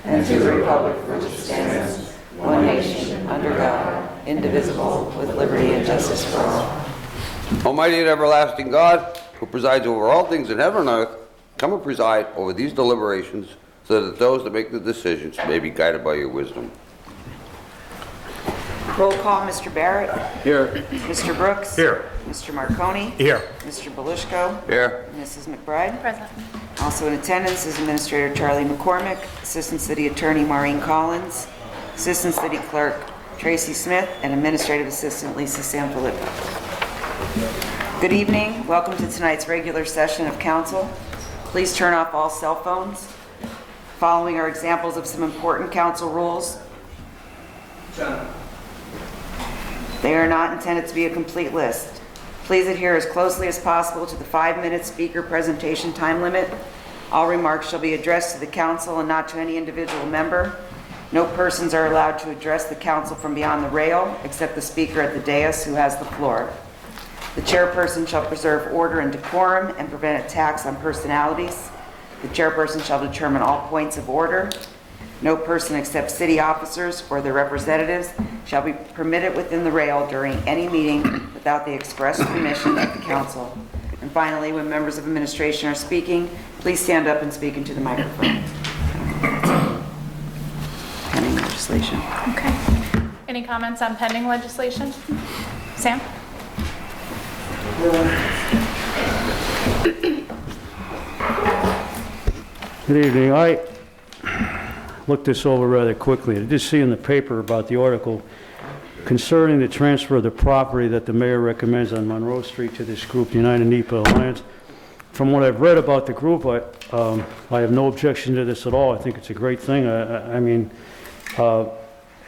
and to the republic for which it stands, one nation, under God, indivisible, with liberty and justice for all. Almighty and everlasting God, who presides over all things in heaven and earth, come and preside over these deliberations, so that those that make the decisions may be guided by your wisdom. Roll call, Mr. Barrett. Here. Mr. Brooks. Here. Mr. Marconi. Here. Mr. Belushko. Here. Mrs. McBride. Present. Also in attendance is Administrator Charlie McCormick, Assistant City Attorney Maureen Collins, Assistant City Clerk Tracy Smith, and Administrative Assistant Lisa Sanfilippo. Good evening. Welcome to tonight's regular session of Council. Please turn off all cell phones. Following are examples of some important Council rules. They are not intended to be a complete list. Please adhere as closely as possible to the 5-minute speaker presentation time limit. All remarks shall be addressed to the Council and not to any individual member. No persons are allowed to address the Council from beyond the rail, except the speaker at the dais who has the floor. The chairperson shall preserve order and decorum and prevent attacks on personalities. The chairperson shall determine all points of order. No person except city officers or their representatives shall be permitted within the rail during any meeting without the express permission of the council. And finally, when members of administration are speaking, please stand up and speak into the microphone. Pending legislation. Okay. Any comments on pending legislation? Sam? Good evening. I looked this over rather quickly. I did see in the paper about the article concerning the transfer of the property that the mayor recommends on Monroe Street to this group, the United NEPA Alliance. From what I've read about the group, I have no objection to this at all. I think it's a great thing.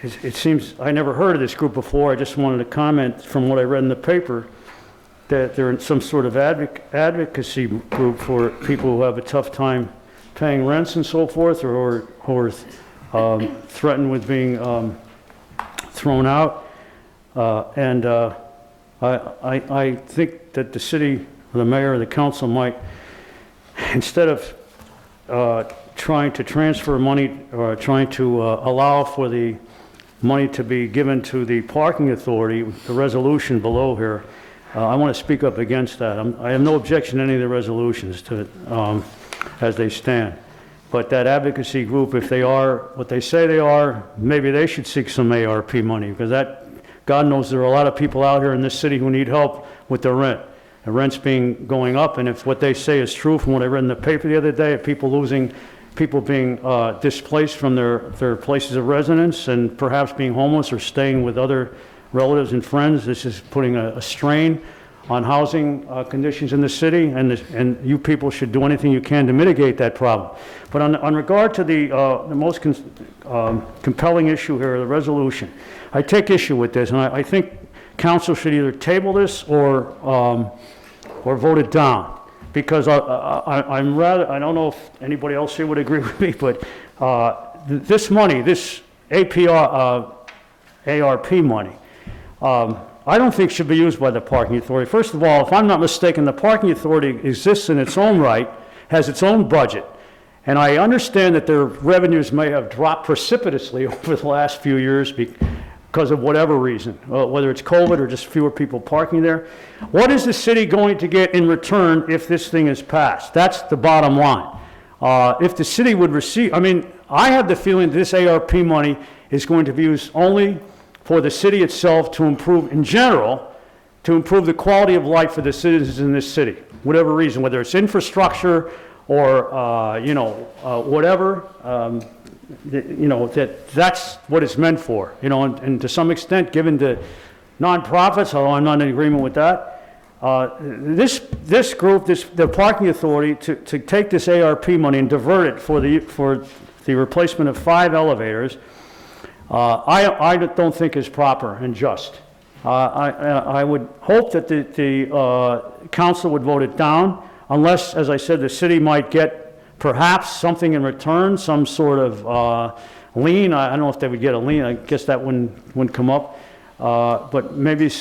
It seems, I never heard of this group before. I just wanted to comment from what I read in the paper that they're in some sort of advocacy group for people who have a tough time paying rents and so forth, or threatened with being thrown out. I think that the city, or the mayor, or the council might, instead of trying to transfer money or trying to allow for the money to be given to the parking authority, the resolution below here, I want to speak up against that. I have no objection to any of the resolutions to as they stand. But that advocacy group, if they are what they say they are, maybe they should seek some ARP money, because that, God knows there are a lot of people out here in this city who need help with their rent. The rent's going up, and if what they say is true from what I read in the paper the other day, of people being displaced from their places of residence and perhaps being homeless or staying with other relatives and friends, this is putting a strain on housing conditions in the city, and you people should do anything you can to mitigate that problem. But on regard to the most compelling issue here, the resolution, I take issue with this, and I think council should either table this or vote it down, because I don't know if anybody else here would agree with me, but this money, this ARP money, I don't think should be used by the parking authority. First of all, if I'm not mistaken, the parking authority exists in its own right, has its own budget, and I understand that their revenues may have dropped precipitously over the last few years because of whatever reason, whether it's COVID or just fewer people parking there. What is the city going to get in return if this thing is passed? That's the bottom line. If the city would receive, I have the feeling this ARP money is going to be used only for the city itself to improve, in general, to improve the quality of life for the citizens in this city, whatever reason, whether it's infrastructure or, whatever, that's what it's meant for, and to some extent given to nonprofits, although I'm not in agreement with that. This group, the parking authority, to take this ARP money and divert it for the replacement of 5 elevators, I don't think is proper and just. I would hope that the council would vote it down, unless, as I said, the city might get perhaps something in return, some sort of lien. I don't know if they would get a lien. I guess that wouldn't come up. But maybe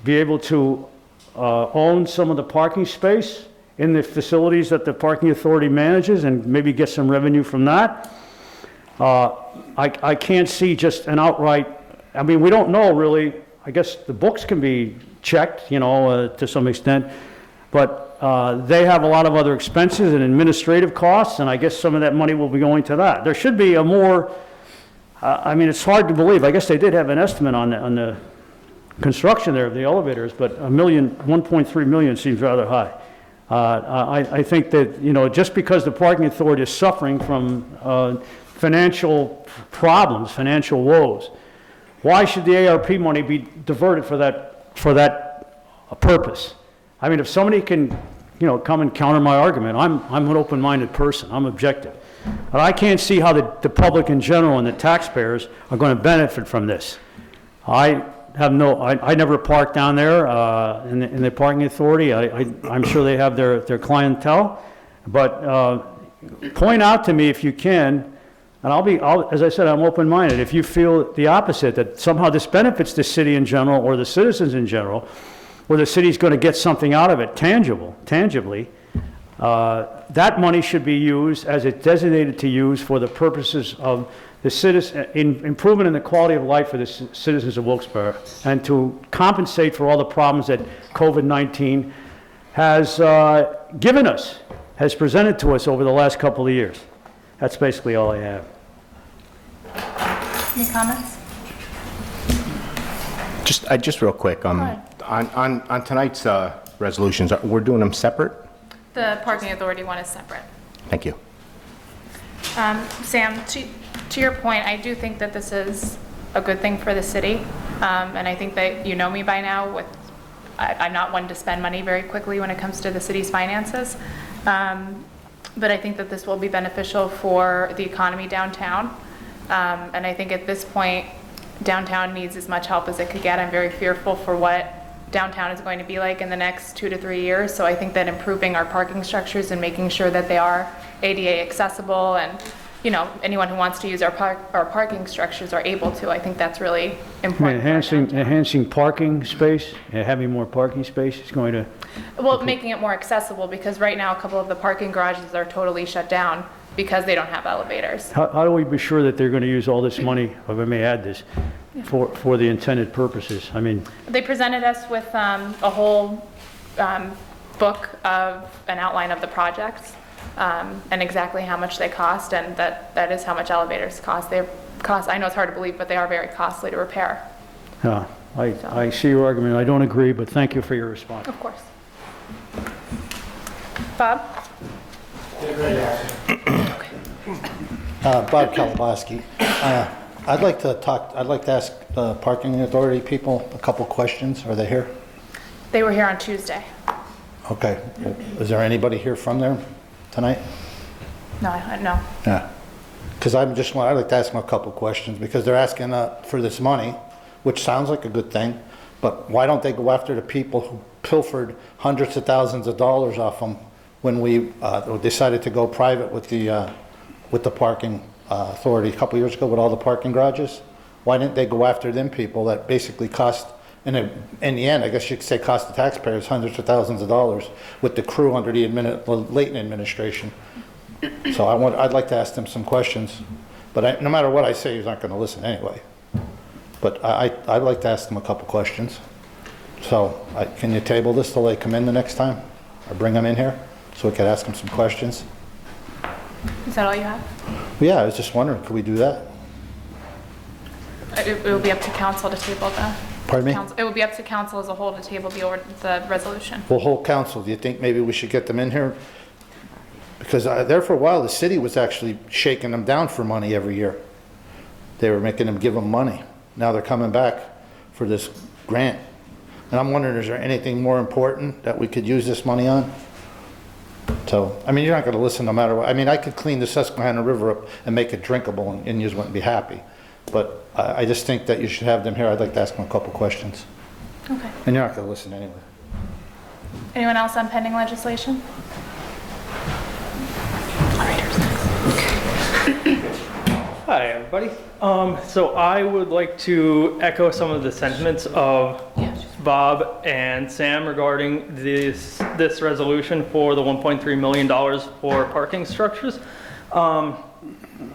be able to own some of the parking space in the facilities that the parking authority manages and maybe get some revenue from that. I can't see just an outright, I mean, we don't know really, I guess the books can be checked, you know, to some extent, but they have a lot of other expenses and administrative costs, and I guess some of that money will be going to that. There should be a more, I mean, it's hard to believe, I guess they did have an estimate on the construction there of the elevators, but $1.3 million seems rather high. I think that, you know, just because the parking authority is suffering from financial problems, financial woes, why should the ARP money be diverted for that purpose? I mean, if somebody can, you know, come and counter my argument, I'm an open-minded person, I'm objective. But I can't see how the public in general and the taxpayers are going to benefit from this. I never park down there in the parking authority. I'm sure they have their clientele, but point out to me if you can, and as I said, I'm open-minded. If you feel the opposite, that somehow this benefits the city in general or the citizens in general, or the city's going to get something out of it tangibly, that money should be used as it's designated to use for the purposes of the improvement in the quality of life for the citizens of Wilkes-Barre, and to compensate for all the problems that COVID-19 has given us, has presented to us over the last couple of years. That's basically all I have. Any comments? Just real quick, on tonight's resolutions, we're doing them separate? The parking authority one is separate. Thank you. Sam, to your point, I do think that this is a good thing for the city, and I think that you know me by now. I'm not one to spend money very quickly when it comes to the city's finances, but I think that this will be beneficial for the economy downtown, and I think at this point, downtown needs as much help as it could get. I'm very fearful for what downtown is going to be like in the next 2 to 3 years, so I think that improving our parking structures and making sure that they are ADA accessible, and you know, anyone who wants to use our parking structures are able to. I think that's really important. Enhancing parking space, having more parking space is going to... Well, making it more accessible, because right now a couple of the parking garages are totally shut down because they don't have elevators. How do we be sure that they're going to use all this money, if I may add this, for the intended purposes? I mean... They presented us with a whole book of an outline of the projects. And exactly how much they cost, and that is how much elevators cost. I know it's hard to believe, but they are very costly to repair. Yeah, I see your argument. I don't agree, but thank you for your response. Of course. Bob? Bob Kalabowski. I'd like to ask the parking authority people a couple questions. Are they here? They were here on Tuesday. Okay. Is there anybody here from there tonight? No. Yeah. Because I'd like to ask them a couple questions, because they're asking for this money, which sounds like a good thing, but why don't they go after the people who pilfered hundreds of thousands of dollars off them when we decided to go private with the parking authority a couple years ago with all the parking garages? Why didn't they go after them people that basically cost, in the end, I guess you could say cost the taxpayers hundreds of thousands of dollars with the crew under the Layton administration? So I'd like to ask them some questions, but no matter what I say, he's not going to listen anyway. But I'd like to ask them a couple questions. So can you table this till they come in the next time, or bring them in here so we could ask them some questions? Is that all you have? Yeah, I was just wondering, could we do that? It will be up to council to table the... Pardon me? It will be up to council as a whole to table the resolution. Well, whole council, do you think maybe we should get them in here? Because there for a while, the city was actually shaking them down for money every year. They were making them give them money. Now they're coming back for this grant. And I'm wondering, is there anything more important that we could use this money on? So, I mean, you're not going to listen no matter what. I mean, I could clean the Susquehanna River up and make it drinkable, and you wouldn't be happy. But I just think that you should have them here. I'd like to ask them a couple questions. Okay. And you're not going to listen anyway. Anyone else on pending legislation? Hi, everybody. So I would like to echo some of the sentiments of Bob and Sam regarding this resolution for the $1.3 million for parking structures.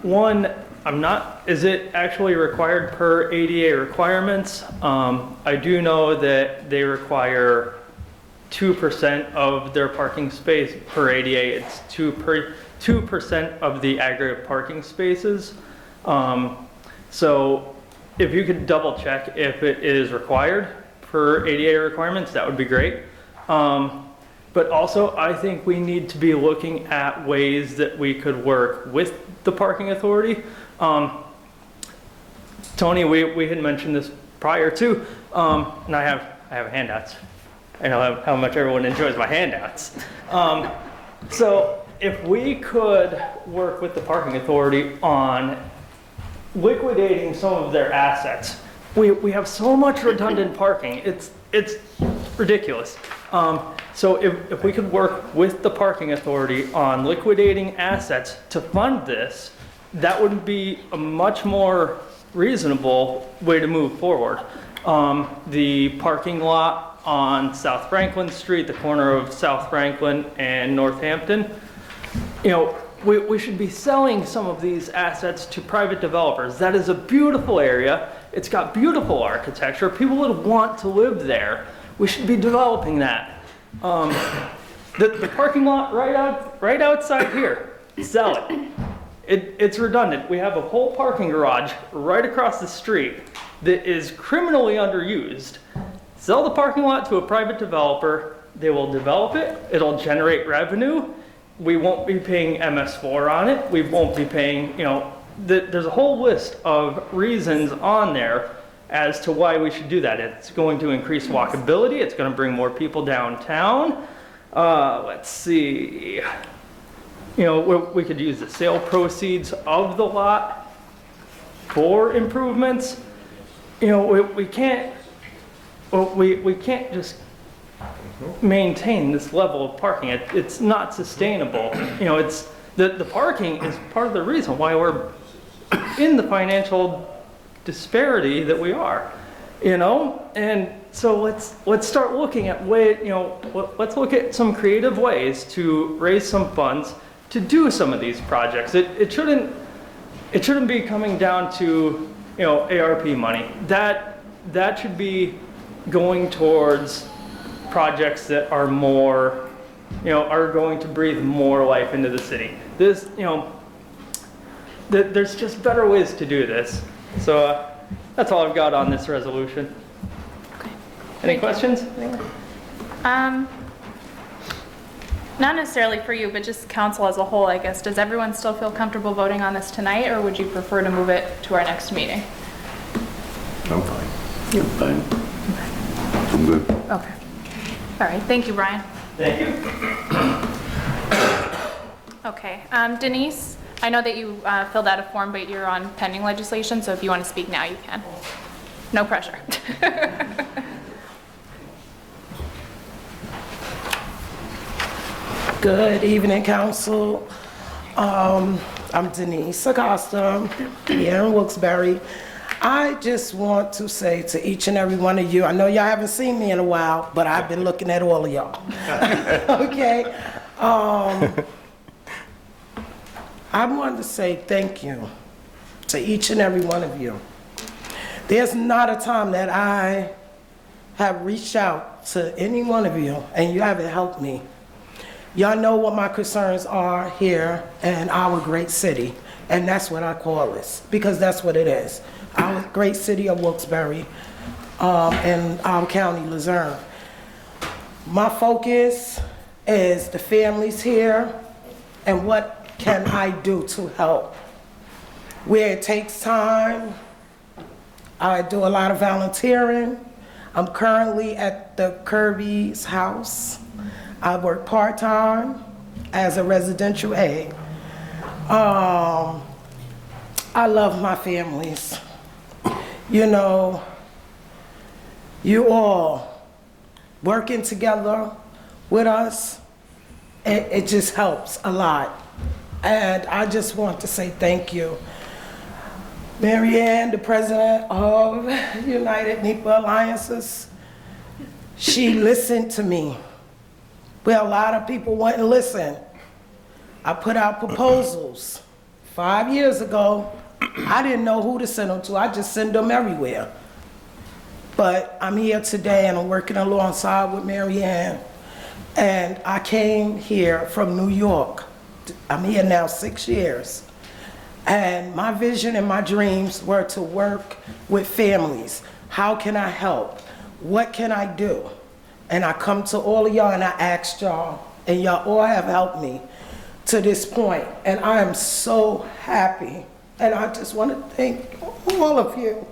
One, I'm not, is it actually required per ADA requirements? I do know that they require 2% of their parking space per ADA. It's 2% of the aggregate parking spaces. So if you could double check if it is required per ADA requirements, that would be great. But also, I think we need to be looking at ways that we could work with the parking authority. Tony, we had mentioned this prior too, and I have handouts. I know how much everyone enjoys my handouts. So if we could work with the parking authority on liquidating some of their assets. We have so much redundant parking, it's ridiculous. So if we could work with the parking authority on liquidating assets to fund this, that would be a much more reasonable way to move forward. The parking lot on South Franklin Street, the corner of South Franklin and Northampton, you know, we should be selling some of these assets to private developers. That is a beautiful area. It's got beautiful architecture. People would want to live there. We should be developing that. The parking lot right outside here, sell it. It's redundant. We have a whole parking garage right across the street that is criminally underused. Sell the parking lot to a private developer. They will develop it. It'll generate revenue. We won't be paying MS4 on it. We won't be paying, you know, there's a whole list of reasons on there as to why we should do that. It's going to increase walkability. It's going to bring more people downtown. Let's see. You know, we could use the sale proceeds of the lot for improvements. You know, we can't just maintain this level of parking. It's not sustainable. You know, it's the parking is part of the reason why we're in the financial disparity that we are. You know, and so let's start looking at let's look at some creative ways to raise some funds to do some of these projects. It shouldn't be coming down to, you know, ARP money. That should be going towards projects that are more, you know, are going to breathe more life into the city. This, you know, there's just better ways to do this. So that's all I've got on this resolution. Okay. Any questions? Not necessarily for you, but just council as a whole, I guess. Does everyone still feel comfortable voting on this tonight, or would you prefer to move it to our next meeting? I'm fine. You're fine. I'm good. Okay. All right, thank you, Brian. Thank you. Okay, Denise, I know that you filled out a form, but you're on pending legislation, so if you want to speak now, you can. No pressure. Good evening, council. I'm Denise Acosta here in Wilkes-Barre. I just want to say to each and every one of you, I know y'all haven't seen me in a while, but I've been looking at all of y'all. Okay? I wanted to say thank you to each and every one of you. There's not a time that I have reached out to any one of you and you haven't helped me. Y'all know what my concerns are here in our great city, and that's what I call this, because that's what it is. Our great city of Wilkes-Barre and our county, Luzerne. My focus is the families here and what can I do to help. Where it takes time, I do a lot of volunteering. I'm currently at the Kirby's house. I work part-time as a residential aide. I love my families. You know, you all working together with us, it just helps a lot. And I just want to say thank you. Mary Ann, the president of United NEPA Alliances, she listened to me. Well, a lot of people wouldn't listen. I put out proposals 5 years ago I didn't know who to send them to. I just send them everywhere. But I'm here today and I'm working alongside with Mary Ann. And I came here from New York. I'm here now 6 years. And my vision and my dreams were to work with families. How can I help? What can I do? And I come to all of y'all and I asked y'all, and y'all all have helped me to this point. And I am so happy. And I just want to thank all of you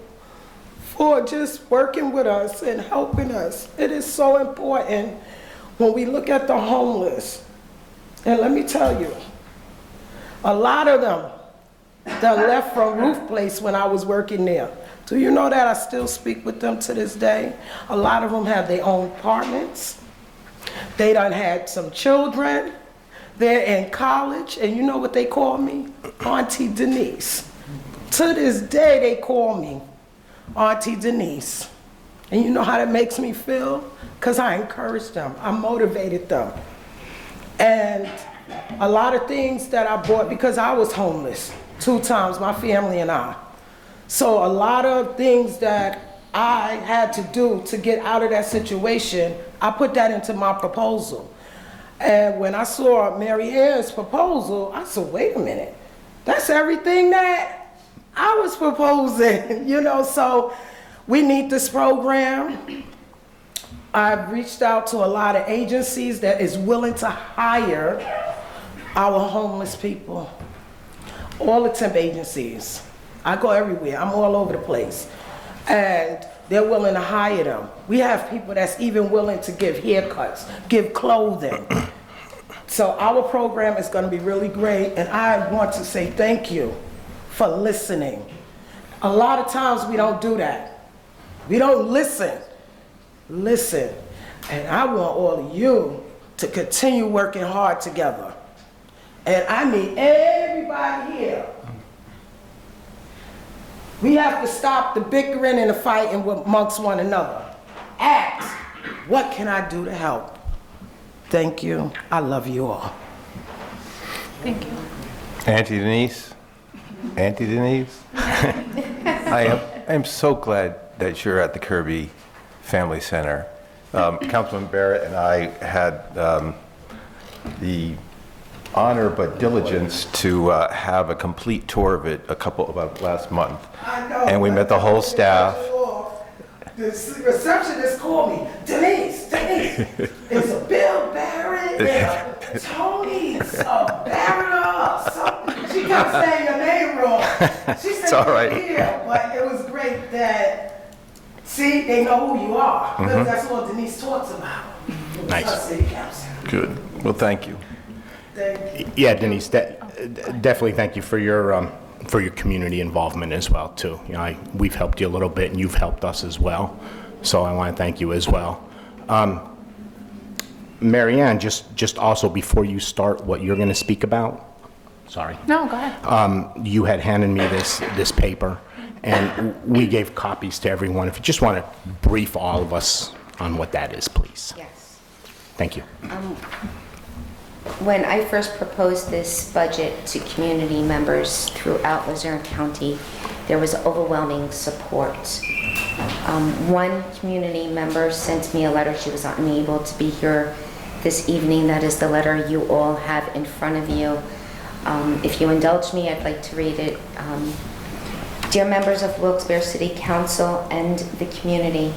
for just working with us and helping us. It is so important when we look at the homeless. And let me tell you, a lot of them that left from Roof Place when I was working there. Do you know that I still speak with them to this day? A lot of them have their own apartments. They done had some children. They're in college, and you know what they call me? Auntie Denise. To this day, they call me Auntie Denise. And you know how that makes me feel? Because I encouraged them. I motivated them. And a lot of things that I bought, because I was homeless 2 times, my family and I. So a lot of things that I had to do to get out of that situation, I put that into my proposal. And when I saw Mary Ann's proposal, I said, wait a minute, that's everything that I was proposing, you know, so we need this program. I've reached out to a lot of agencies that is willing to hire our homeless people. All the temp agencies. I go everywhere. I'm all over the place. And they're willing to hire them. We have people that's even willing to give haircuts, give clothing. So our program is going to be really great, and I want to say thank you for listening. A lot of times we don't do that. We don't listen. Listen. And I want all of you to continue working hard together. And I need everybody here. We have to stop the bickering and the fighting amongst one another. Ask, what can I do to help? Thank you. I love you all. Thank you. Auntie Denise? Auntie Denise? I am so glad that you're at the Kirby Family Center. Councilman Barrett and I had the honor but diligence to have a complete tour of it about last month. I know. And we met the whole staff. The receptionist called me, Denise, it's a Bill Barrett, and a Tony, Barrett, something. She kept saying your name wrong. She said, It's all right. Here, but it was great that, see, they know who you are. Because that's what Denise talks about. Nice. City Council. Good. Well, thank you. Yeah, Denise, definitely thank you for your community involvement as well, too. You know, we've helped you a little bit, and you've helped us as well. So I want to thank you as well. Mary Ann, just also before you start what you're going to speak about, sorry. No, go ahead. You had handed me this paper, and we gave copies to everyone. If you just want to brief all of us on what that is, please. Yes. Thank you. When I first proposed this budget to community members throughout Luzerne County, there was overwhelming support. One community member sent me a letter. She was unable to be here this evening. That is the letter you all have in front of you. If you indulge me, I'd like to read it. Dear members of Wilkes-Barre City Council and the community,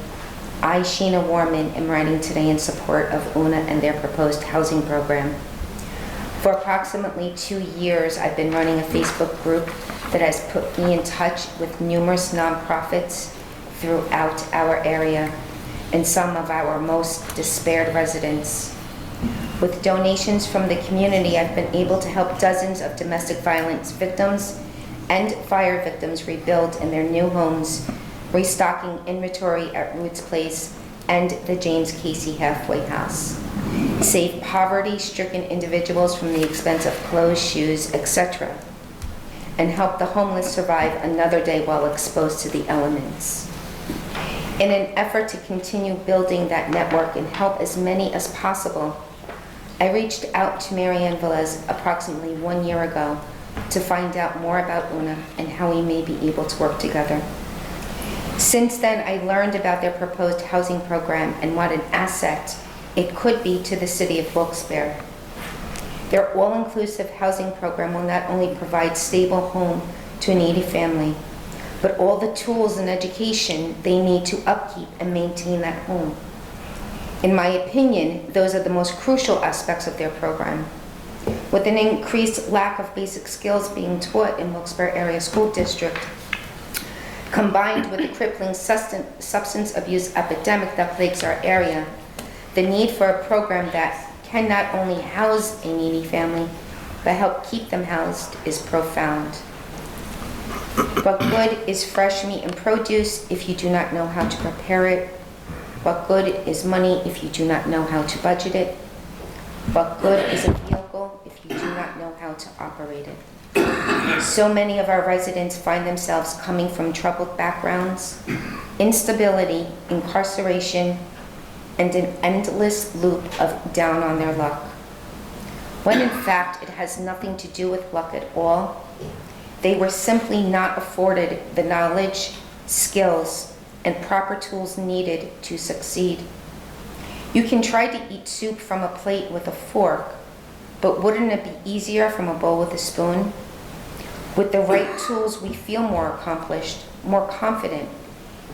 I, Sheena Warman, am writing today in support of UNA and their proposed housing program. For approximately 2 years, I've been running a Facebook group that has put me in touch with numerous nonprofits throughout our area and some of our most despaired residents. With donations from the community, I've been able to help dozens of domestic violence victims and fire victims rebuild in their new homes, restocking inventory at Roots Place and the James Casey Halfway House. Save poverty-stricken individuals from the expense of clothes, shoes, etc., and help the homeless survive another day while exposed to the elements. In an effort to continue building that network and help as many as possible, I reached out to Marianne Velez approximately 1 year ago to find out more about Una and how we may be able to work together. Since then, I learned about their proposed housing program and what an asset it could be to the city of Wilkes-Barre. Their all-inclusive housing program will not only provide stable home to a needy family, but all the tools and education they need to upkeep and maintain that home. In my opinion, those are the most crucial aspects of their program. With an increased lack of basic skills being taught in Wilkes-Barre Area School District, combined with the crippling substance abuse epidemic that plagues our area, the need for a program that can not only house a needy family, but help keep them housed is profound. What good is fresh meat and produce if you do not know how to prepare it? What good is money if you do not know how to budget it? What good is a vehicle if you do not know how to operate it? So many of our residents find themselves coming from troubled backgrounds, instability, incarceration, and an endless loop of down on their luck. When in fact it has nothing to do with luck at all. They were simply not afforded the knowledge, skills, and proper tools needed to succeed. You can try to eat soup from a plate with a fork, but wouldn't it be easier from a bowl with a spoon? With the right tools, we feel more accomplished, more confident,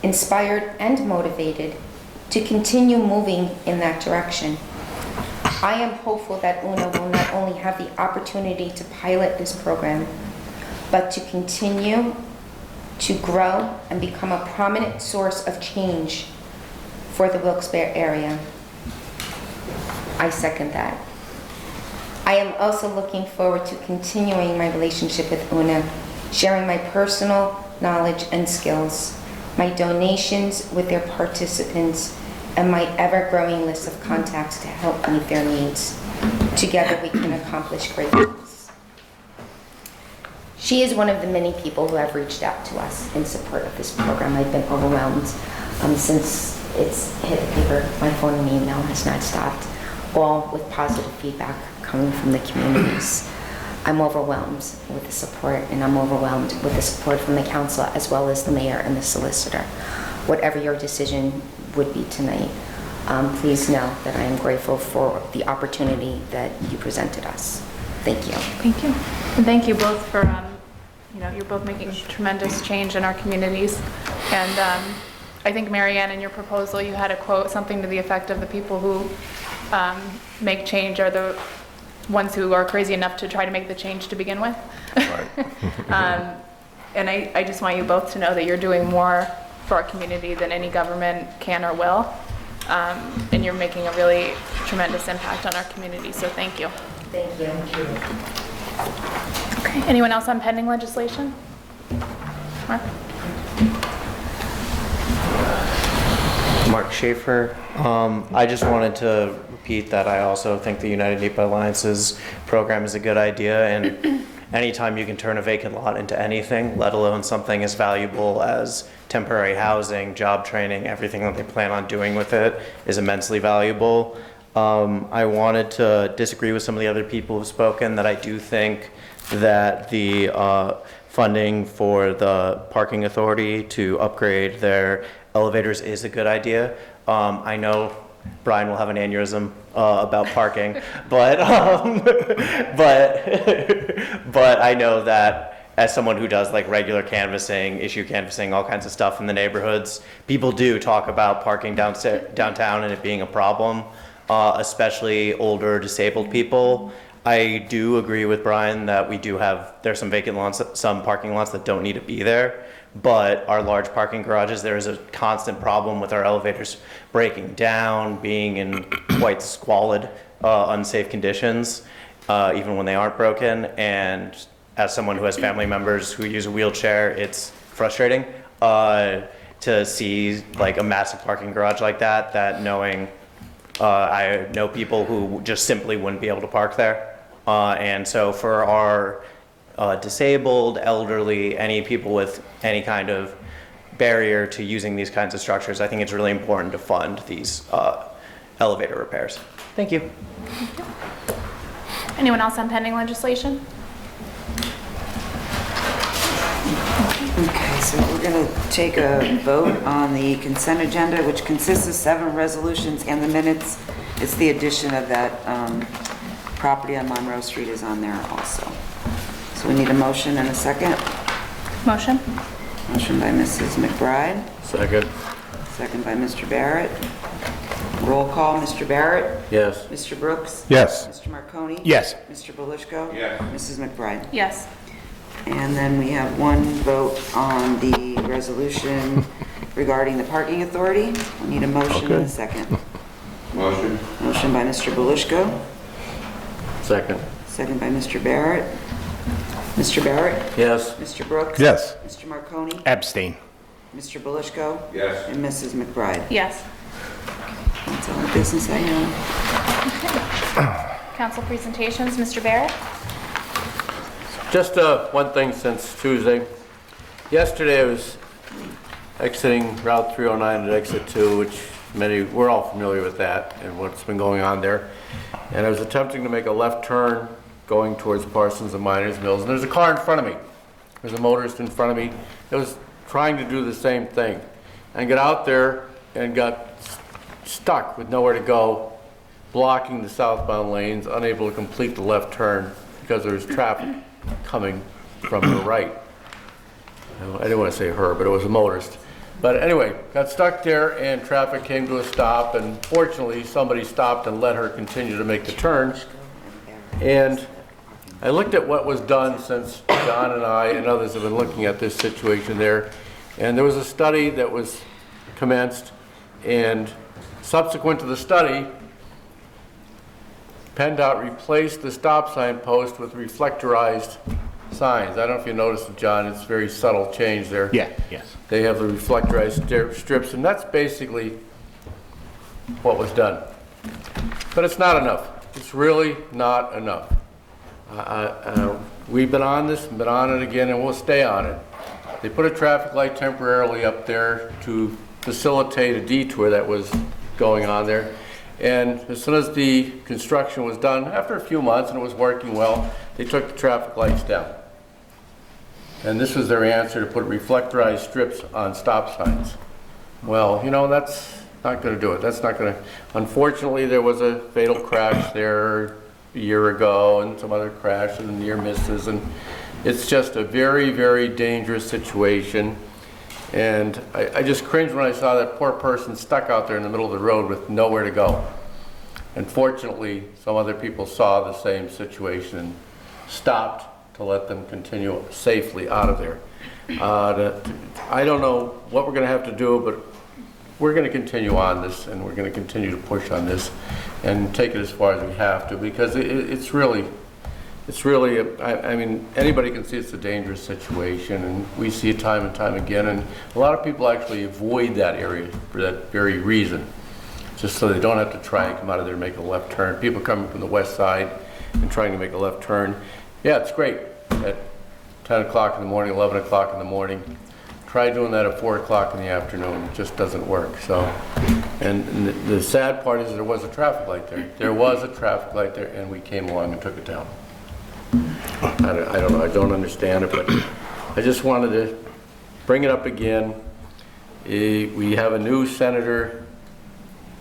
inspired, and motivated to continue moving in that direction. I am hopeful that Una will not only have the opportunity to pilot this program, but to continue to grow and become a prominent source of change for the Wilkes-Barre area. I second that. I am also looking forward to continuing my relationship with Una, sharing my personal knowledge and skills, my donations with their participants, and my ever-growing list of contacts to help meet their needs. Together we can accomplish great things. She is one of the many people who have reached out to us in support of this program. I've been overwhelmed since it's hit paper. My phone and email has not stopped, all with positive feedback coming from the communities. I'm overwhelmed with the support, and I'm overwhelmed with the support from the council as well as the mayor and the solicitor. Whatever your decision would be tonight, please know that I am grateful for the opportunity that you presented us. Thank you. Thank you. And thank you both for, you're both making tremendous change in our communities. And I think, Marianne, in your proposal, you had a quote, something to the effect of the people who make change are the ones who are crazy enough to try to make the change to begin with. Right. And I just want you both to know that you're doing more for our community than any government can or will. And you're making a really tremendous impact on our community, so thank you. Thank you. Okay, anyone else on pending legislation? Mark? Mark Schaefer. I just wanted to repeat that I also think the United NEPA Alliances program is a good idea, and anytime you can turn a vacant lot into anything, let alone something as valuable as temporary housing, job training, everything that they plan on doing with it is immensely valuable. I wanted to disagree with some of the other people who've spoken that I do think that the funding for the parking authority to upgrade their elevators is a good idea. I know Brian will have an aneurysm about parking, but I know that as someone who does like regular canvassing, issue canvassing, all kinds of stuff in the neighborhoods, people do talk about parking downtown and it being a problem, especially older disabled people. I do agree with Brian that there's some vacant lots, some parking lots that don't need to be there. But our large parking garages, there is a constant problem with our elevators breaking down, being in quite squalid, unsafe conditions, even when they aren't broken. And as someone who has family members who use a wheelchair, it's frustrating to see like a massive parking garage like that knowing I know people who just simply wouldn't be able to park there. And so for our disabled, elderly, any people with any kind of barrier to using these kinds of structures, I think it's really important to fund these elevator repairs. Thank you. Anyone else on pending legislation? So we're going to take a vote on the consent agenda, which consists of 7 resolutions and the minutes. It's the addition of that property on Monroe Street is on there also. So we need a motion and a second. Motion? Motion by Mrs. McBride, Second. second by Mr. Barrett. Roll call, Mr. Barrett? Yes. Mr. Brooks? Yes. Mr. Marconi? Yes. Mr. Belishko? Yes. Mrs. McBride? Yes. And then we have one vote on the resolution regarding the parking authority. We need a motion and a second. Motion. Motion by Mr. Belishko, Second. second by Mr. Barrett. Mr. Barrett? Yes. Mr. Brooks? Yes. Mr. Marconi? Abstain. Mr. Belishko? Yes. And Mrs. McBride? Yes. That's all the business I have. Council presentations, Mr. Barrett? Just one thing since Tuesday. Yesterday I was exiting Route 309 at exit 2, which we're all familiar with that and what's been going on there. And I was attempting to make a left turn going towards Parsons and Miners Mills, and there's a car in front of me. There's a motorist in front of me that was trying to do the same thing. And got out there and got stuck with nowhere to go, blocking the southbound lanes, unable to complete the left turn because there was traffic coming from the right. I didn't want to say her, but it was a motorist. But anyway, got stuck there and traffic came to a stop, and fortunately somebody stopped and let her continue to make the turn. And I looked at what was done since John and I and others have been looking at this situation there, and there was a study that was commenced, and subsequent to the study, PennDOT replaced the stop sign post with reflectorized signs. I don't know if you noticed it, John, it's a very subtle change there. Yeah, yes. They have the reflectorized strips, and that's basically what was done. But it's not enough. It's really not enough. We've been on this, and been on it again, and we'll stay on it. They put a traffic light temporarily up there to facilitate a detour that was going on there. And as soon as the construction was done, after a few months and it was working well, they took the traffic lights down. And this was their answer, to put reflectorized strips on stop signs. Well, you know, that's not going to do it. That's not going to. Unfortunately, there was a fatal crash there a year ago and some other crashes and near misses. And it's just a very, very dangerous situation. And I just cringed when I saw that poor person stuck out there in the middle of the road with nowhere to go. And fortunately, some other people saw the same situation and stopped to let them continue safely out of there. I don't know what we're going to have to do, but we're going to continue on this, and we're going to continue to push on this and take it as far as we have to, because it's really, I mean, anybody can see it's a dangerous situation, and we see it time and time again, and a lot of people actually avoid that area for that very reason, just so they don't have to try and come out of there and make a left turn. People coming from the west side and trying to make a left turn. Yeah, it's great at 10 o'clock in the morning, 11 o'clock in the morning. Try doing that at 4 o'clock in the afternoon. It just doesn't work. So, and the sad part is there was a traffic light there. There was a traffic light there, and we came along and took it down. I don't know. I don't understand it, but I just wanted to bring it up again. We have a new senator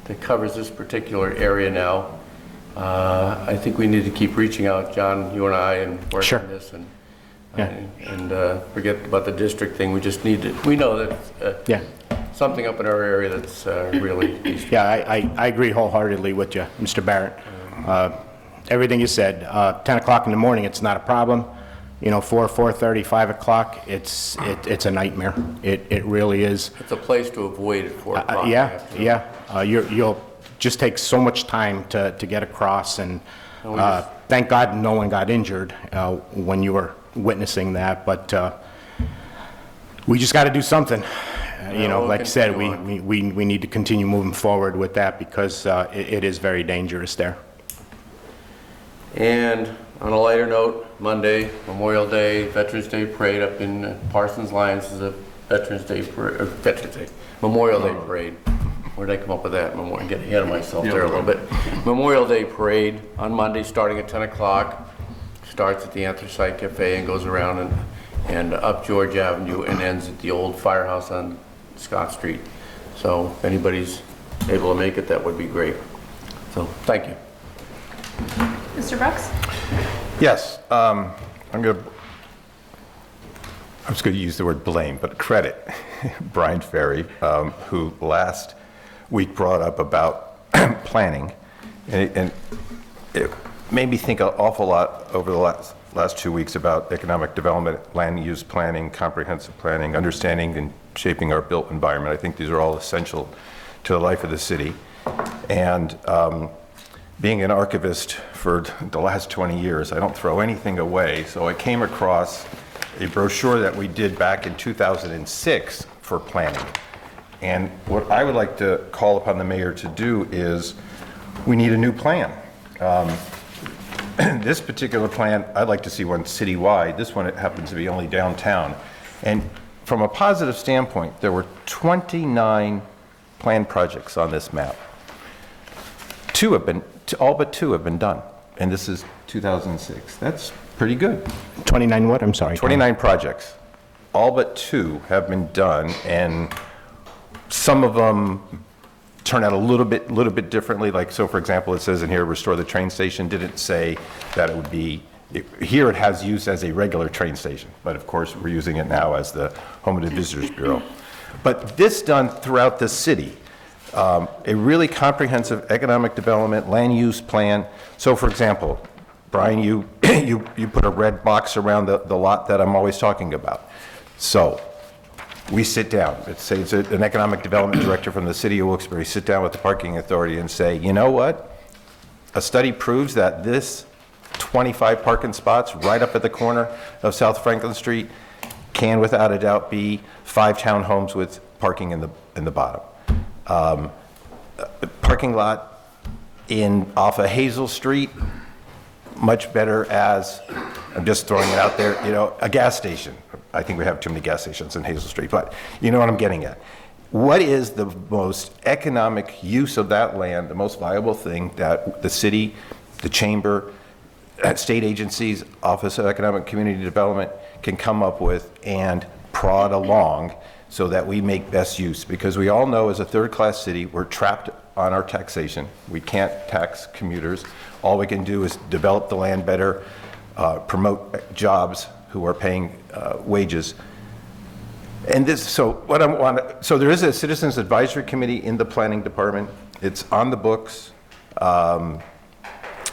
that covers this particular area now. I think we need to keep reaching out, John, you and I, and work on this, and forget about the district thing. We just need to. We know that something up in our area that's really. Yeah, I agree wholeheartedly with you, Mr. Barrett. Everything you said. 10 o'clock in the morning, it's not a problem. You know, 4:30, 5 o'clock, it's a nightmare. It really is. It's a place to avoid at 4 o'clock. You'll just take so much time to get across, and thank God no one got injured when you were witnessing that, but we just got to do something. You know, like I said, we need to continue moving forward with that, because it is very dangerous there. And on a lighter note, Monday, Memorial Day, Veterans Day Parade up in Parsons Lions is a Memorial Day Parade. Where did I come up with that? I'm getting ahead of myself there a little bit. Memorial Day Parade on Monday starting at 10 o'clock. Starts at the Anthracite Cafe and goes around, and and up George Avenue and ends at the old firehouse on Scott Street. So if anybody's able to make it, that would be great. So, thank you. Mr. Brooks? Yes, I was going to use the word blame, but credit Brian Ferry, who last week brought up about planning, and it made me think an awful lot over the last 2 weeks about economic development, land use planning, comprehensive planning, understanding and shaping our built environment. I think these are all essential to the life of the city. And being an archivist for the last 20 years, I don't throw anything away. So I came across a brochure that we did back in 2006 for planning. And what I would like to call upon the mayor to do is, we need a new plan. This particular plan, I'd like to see one citywide. This one, it happens to be only downtown. And from a positive standpoint, there were 29 planned projects on this map. All but two have been done, and this is 2006. That's pretty good. 29 what? I'm sorry. 29 projects. All but two have been done, and some of them turn out a little bit differently. Like, so for example, it says in here, restore the train station. Didn't say that it would be, here it has use as a regular train station, but of course we're using it now as the Home of the Visitors Bureau. But this done throughout the city. A really comprehensive economic development, land use plan. So for example, Brian, you put a red box around the lot that I'm always talking about. So we sit down, let's say it's an economic development director from the city of Wilkes-Barre, sit down with the parking authority and say, you know what? A study proves that this 25 parking spots right up at the corner of South Franklin Street can without a doubt be 5 townhomes with parking in the bottom. Parking lot off of Hazel Street, much better as, I'm just throwing it out there, a gas station. I think we have too many gas stations in Hazel Street, but you know what I'm getting at. What is the most economic use of that land, the most viable thing that the city, the chamber, state agencies, Office of Economic Community Development can come up with and prod along so that we make best use? Because we all know as a third-class city, we're trapped on our taxation. We can't tax commuters. All we can do is develop the land better, promote jobs who are paying wages. And this, so there is a Citizens Advisory Committee in the Planning Department. It's on the books.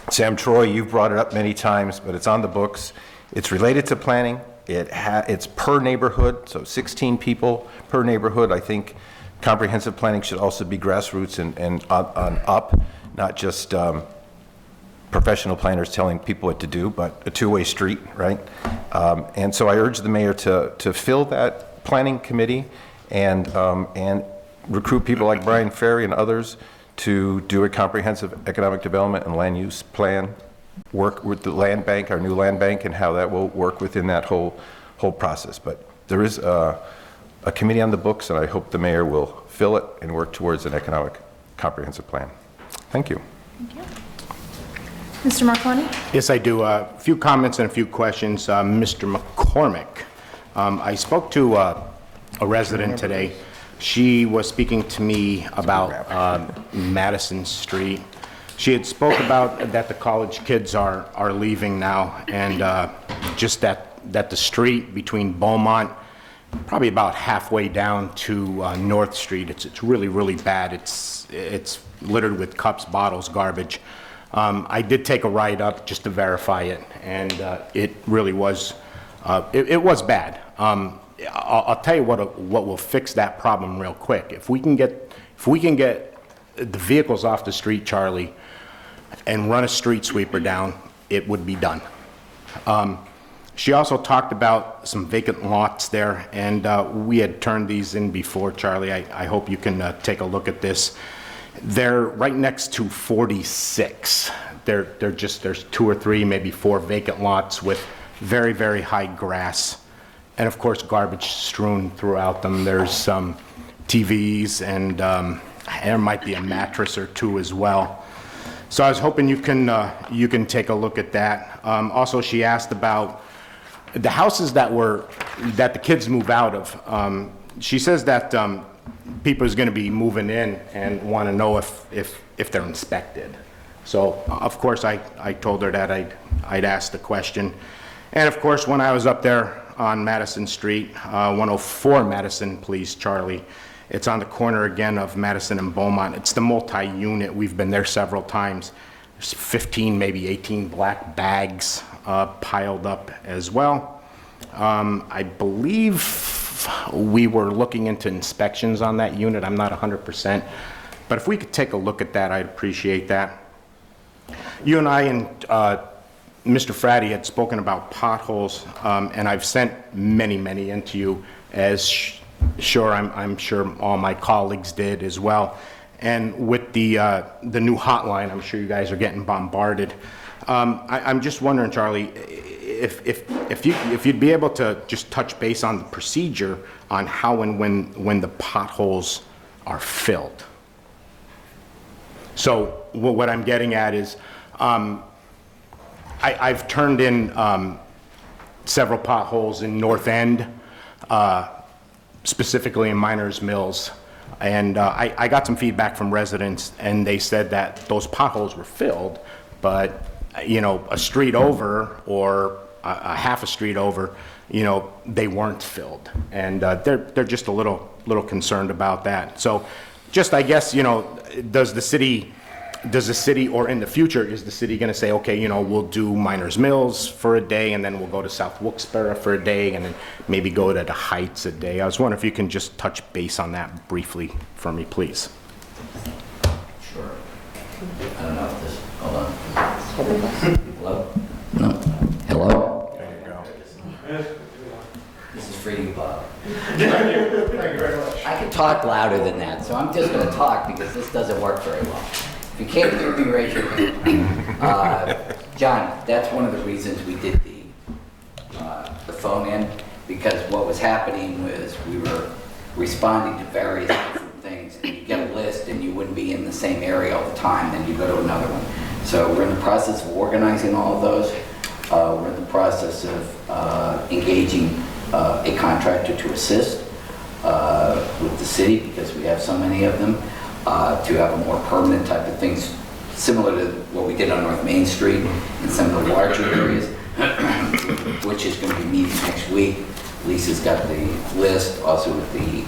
Sam Troy, you've brought it up many times, but it's on the books. It's related to planning. It's per neighborhood, so 16 people per neighborhood. I think comprehensive planning should also be grassroots and on up, not just professional planners telling people what to do, but a two-way street, right? And so I urge the mayor to fill that planning committee and recruit people like Brian Ferry and others to do a comprehensive economic development and land use plan, work with the land bank, our new land bank, and how that will work within that whole process. But there is a committee on the books, and I hope the mayor will fill it and work towards an economic comprehensive plan. Thank you. Thank you. Mr. Marconi? Yes, I do. A few comments and a few questions. Mr. McCormick, I spoke to a resident today. She was speaking to me about Madison Street. She had spoke about that the college kids are leaving now, and just that the street between Beaumont, probably about halfway down to North Street, it's really, really bad. It's littered with cups, bottles, garbage. I did take a ride up just to verify it, and it really was, it was bad. I'll tell you what will fix that problem real quick. If we can get the vehicles off the street, Charlie, and run a street sweeper down, it would be done. She also talked about some vacant lots there, and we had turned these in before, Charlie. I hope you can take a look at this. They're right next to 46. There's 2 or 3, maybe 4 vacant lots with very, very high grass, and of course garbage strewn throughout them. There's some TVs, and there might be a mattress or 2 as well. So I was hoping you can take a look at that. Also, she asked about the houses that the kids move out of, she says that people is going to be moving in and want to know if they're inspected. So, of course, I told her that I'd ask the question. And of course, when I was up there on Madison Street, 104 Madison, please, Charlie, it's on the corner again of Madison and Beaumont. It's the multi-unit. We've been there several times. There's 15, maybe 18 black bags piled up as well. I believe we were looking into inspections on that unit. I'm not 100%. But if we could take a look at that, I'd appreciate that. You and I and Mr. Frady had spoken about potholes, and I've sent many into you, as sure I'm sure all my colleagues did as well. And with the new hotline, I'm sure you guys are getting bombarded. I'm just wondering, Charlie, if you'd be able to just touch base on the procedure on how and when the potholes are filled. So what I'm getting at is, I've turned in several potholes in North End, specifically in Miners Mills, and I got some feedback from residents, and they said that those potholes were filled, but you know, a street over or a half a street over, you know, they weren't filled, and they're just a little concerned about that. So, just I guess, you know, does the city, or in the future, is the city going to say, okay, you know, we'll do Miners Mills for a day, and then we'll go to South Wilkes-Barre for a day, and then maybe go to the Heights a day? I was wondering if you can just touch base on that briefly for me, please. Sure. I don't know if this, hold on. Hello? No. Hello? There you go. This is for you, Bob. Thank you very much. I can talk louder than that, so I'm just going to talk because this doesn't work very well. If you can't hear me, raise your hand. John, that's one of the reasons we did the phone in, because what was happening was we were responding to various different things, and you get a list and you wouldn't be in the same area all the time, then you go to another one. So we're in the process of organizing all of those. We're in the process of engaging a contractor to assist with the city, because we have so many of them, to have a more permanent type of things, similar to what we did on North Main Street in some of the larger areas, which is going to be meeting next week. Lisa's got the list, also with the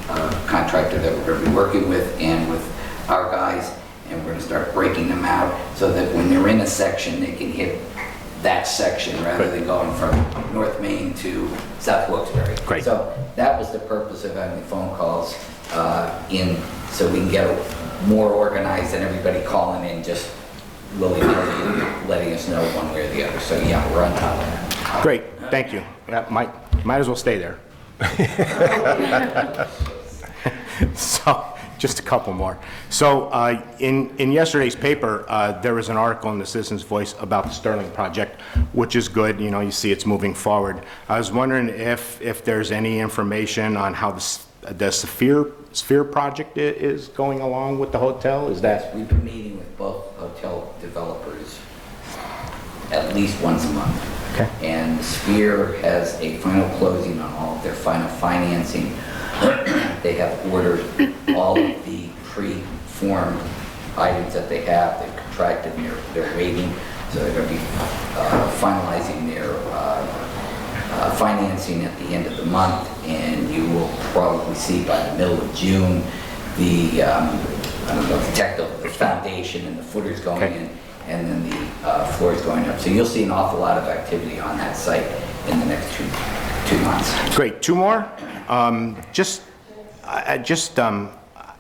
contractor that we're going to be working with, and with our guys, and we're going to start breaking them out so that when they're in a section, they can hit that section rather than going from North Main to South Wilkes-Barre. Great. So that was the purpose of having the phone calls so we can get more organized than everybody calling in just willy-nilly letting us know one way or the other. So yeah, we're on top of that. Great, thank you. Yeah, might as well stay there. So, just a couple more. So, in yesterday's paper, there was an article in the Citizens Voice about the Sterling project, which is good. You know, you see it's moving forward. I was wondering if there's any information on how the Sphere project is going along with the hotel. Is that? We've been meeting with both hotel developers at least once a month. Okay. And the Sphere has a final closing on all of their final financing. They have ordered all of the pre-formed items that they have. They've contracted and they're waiting. So they're going to be finalizing their financing at the end of the month, and you will probably see by the middle of June the the foundation and the footers going in, and then the floors going up. So you'll see an awful lot of activity on that site in the next two months. Great. Two more.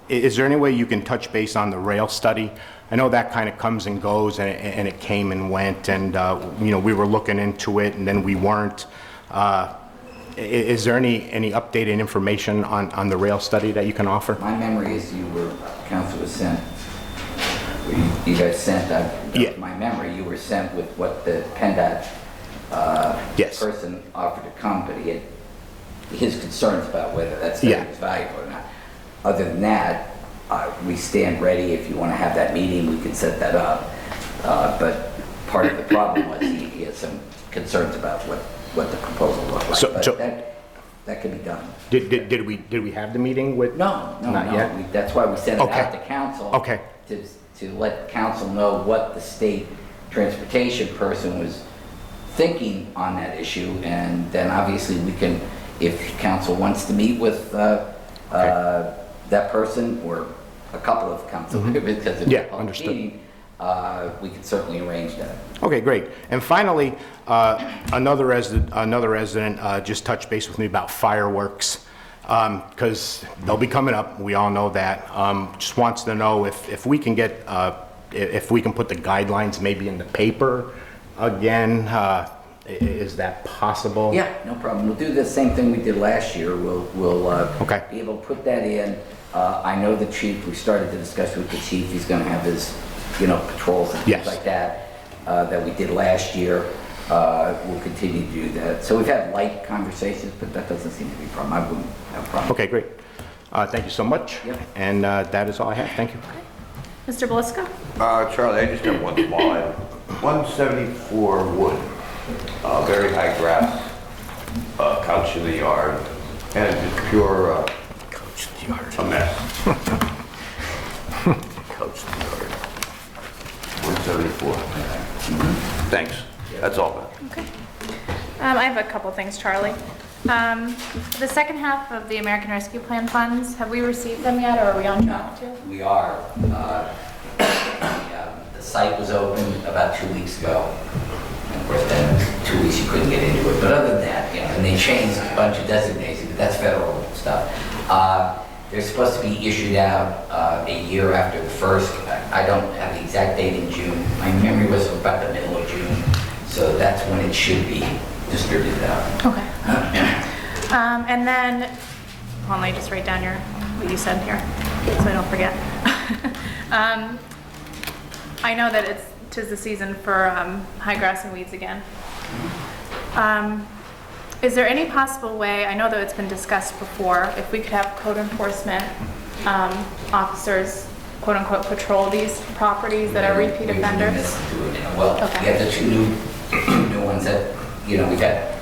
Is there any way you can touch base on the rail study? I know that kind of comes and goes, and it came and went, and you know, we were looking into it, and then we weren't. Is there any updated information on the rail study that you can offer? My memory is council was sent, you guys sent, yeah. My memory, you were sent with what the PennDOT yes. person offered to come, but he had his concerns about whether that study was valuable or not. Other than that, we stand ready. If you want to have that meeting, we can set that up. But part of the problem was he had some concerns about what what the proposal looked like. So- But so- that could be done. Did we have the meeting with? No, Not yet? That's why we sent it Okay. out to council. Okay. To let council know what the state transportation person was thinking on that issue. And then obviously we can, if council wants to meet with that person or a couple of council members, because it's Yeah, a public understood. meeting, we can certainly arrange that. Okay, great. And finally, another resident just touched base with me about fireworks, because they'll be coming up, we all know that. Just wants to know if we can get, if we can put the guidelines maybe in the paper again. Is that possible? Yeah, no problem. We'll do the same thing we did last year. We'll Okay. be able to put that in. I know the chief, we started the discussion with the chief. He's going to have his, patrols and Yes. things like that, that we did last year. We'll continue to do that. So we've had light conversations, but that doesn't seem to be a problem. I wouldn't have a problem. Okay, great. Thank you so much. Yep. And that is all I have. Thank you. Mr. Belisco? Charlie, I just have one small item. 174 Wood, very high grass, couch in the yard, and just pure, a mess. Couch in the yard. 174. Thanks. That's all. Okay. I have a couple things, Charlie. The second half of the American Rescue Plan funds, have we received them yet, or are we on track to? We are. The site was opened about 2 weeks ago. And of course, then 2 weeks you couldn't get into it. But other than that, and they changed a bunch of designations, but that's federal stuff. They're supposed to be issued out a year after the first. I don't have the exact date in June. My memory was about the middle of June. So that's when it should be distributed out. Okay. And then, hold on, let me just write down what you said here, so I don't forget. I know that tis the season for high grass and weeds again. Is there any possible way, I know that it's been discussed before, if we could have code enforcement officers, quote unquote, patrol these properties that are repeat offenders? Well, Okay. we have the two new ones that, we've got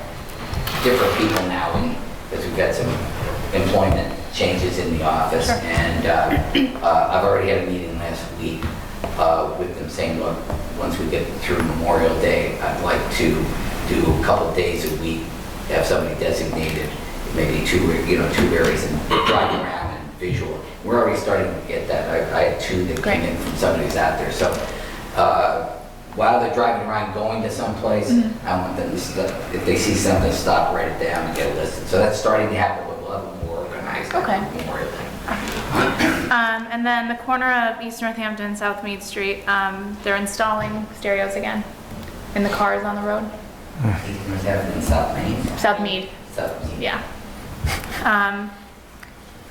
different people now because we've got some employment changes in the office. Sure. And I've already had a meeting last week with them saying, look, once we get through Memorial Day, I'd like to do a couple days a week, have somebody designated, maybe two areas and drive around and visual. We're already starting to get that. I had two that came in from somebody who's out there. So while they're driving around going to someplace, I want them to, if they see something, stop, write it down, and get it listed. So that's starting to happen, but we'll have it more organized. Okay. Memorial Day. And then the corner of East Northampton, South Mead Street, they're installing stereos again in the cars on the road. East Northampton, South Main. South Mead, South Main. yeah.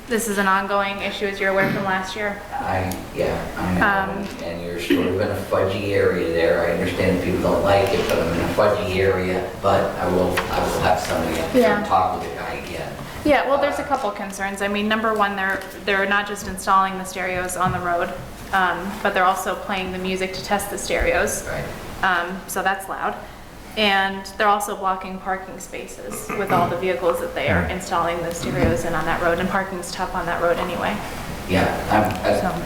This is an ongoing issue, as you're aware from last year. I know. And you're sort of in a fudgy area there. I understand people don't like it, but I'm in a fudgy area. But I will have somebody up there and talk with the guy again. Yeah, well, there's a couple concerns. I mean, number one, they're not just installing the stereos on the road, but they're also playing the music to test the stereos. Right. So that's loud. And they're also blocking parking spaces with all the vehicles that they are installing the stereos in on that road, and parking's tough on that road anyway. Yeah,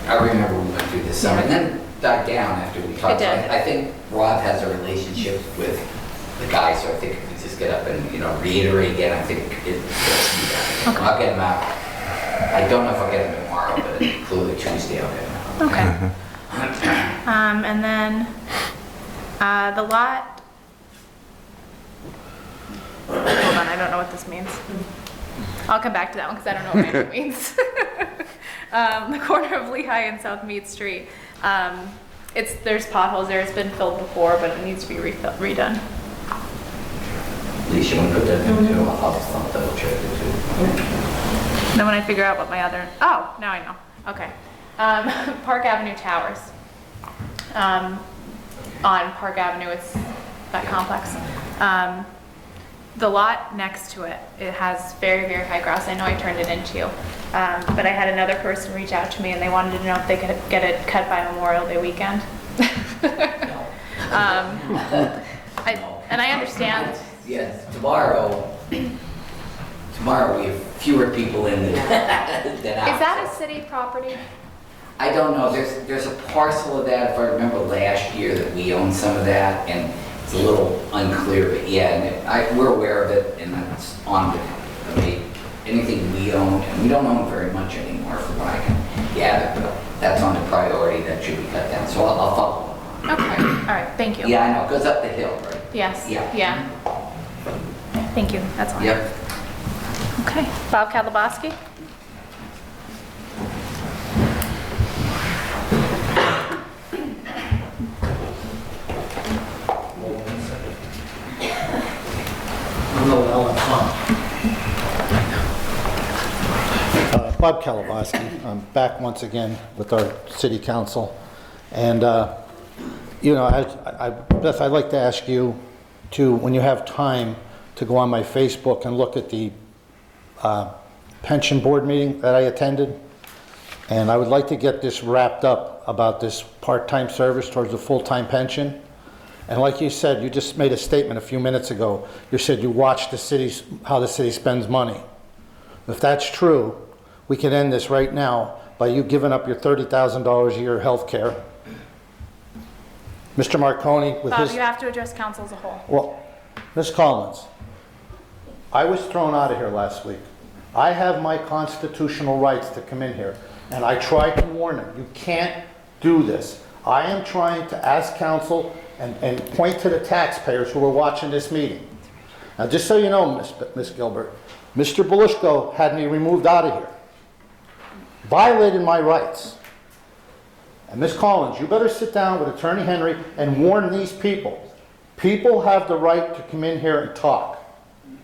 I remember we went through this summer, and then died down after we talked. It did. I think Rob has a relationship with the guy, so I think if we just get up and reiterate again, I think Okay. I'll get him out. I don't know if I'll get him tomorrow, but clearly Tuesday I'll get him out. Okay. And then the lot. Hold on, I don't know what this means. I'll come back to that one because I don't know what it means. The corner of Lehigh and South Mead Street. There's potholes there. It's been filled before, but it needs to be redone. Lisa, you want to put that in too? I'll double check it too. Then when I figure out what my other, now I know. Okay. Park Avenue Towers. On Park Avenue, it's that complex. The lot next to it, it has very, very high grass. I know I turned it into you. But I had another person reach out to me and they wanted to know if they could get it cut by Memorial Day weekend. And I understand Yes, tomorrow we have fewer people in than out. Is that a city property? I don't know, there's a parcel of that, if I remember last year, that we owned some of that, and it's a little unclear, but yeah, and we're aware of it, and that's on anything we own, and we don't own very much anymore from what I can gather, but that's on the priority that should be cut down, so I'll follow up. Okay, all right, thank you. Yeah, I know, it goes up the hill, right? Yes, Yeah. yeah. Thank you, that's all. Yep. Okay, Bob Kalabowski? Bob Kalabowski. I'm back once again with our city council. And, you know, Beth, I'd like to ask you to, when you have time, to go on my Facebook and look at the pension board meeting that I attended. And I would like to get this wrapped up about this part-time service towards a full-time pension. And like you said, you just made a statement a few minutes ago. You said you watch how the city spends money. If that's true, we can end this right now by you giving up your $30,000 a year health care. Mr. Marconi with Bob, his... you have to address council as a whole. Well, Ms. Collins, I was thrown out of here last week. I have my constitutional rights to come in here, and I tried to warn them. You can't do this. I am trying to ask council and point to the taxpayers who are watching this meeting. Now, just so you know, Ms. Gilbert, Mr. Belushko had me removed out of here. Violated my rights. And Ms. Collins, you better sit down with Attorney Henry and warn these people. People have the right to come in here and talk.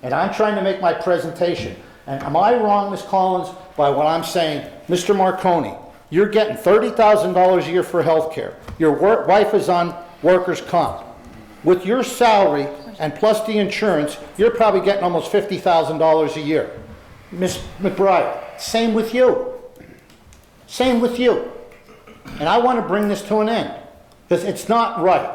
And I'm trying to make my presentation. And am I wrong, Ms. Collins, by what I'm saying? Mr. Marconi, you're getting $30,000 a year for health care. Your wife is on workers' comp. With your salary and plus the insurance, you're probably getting almost $50,000 a year. Ms. McBride, same with you. Same with you. And I want to bring this to an end, because it's not right.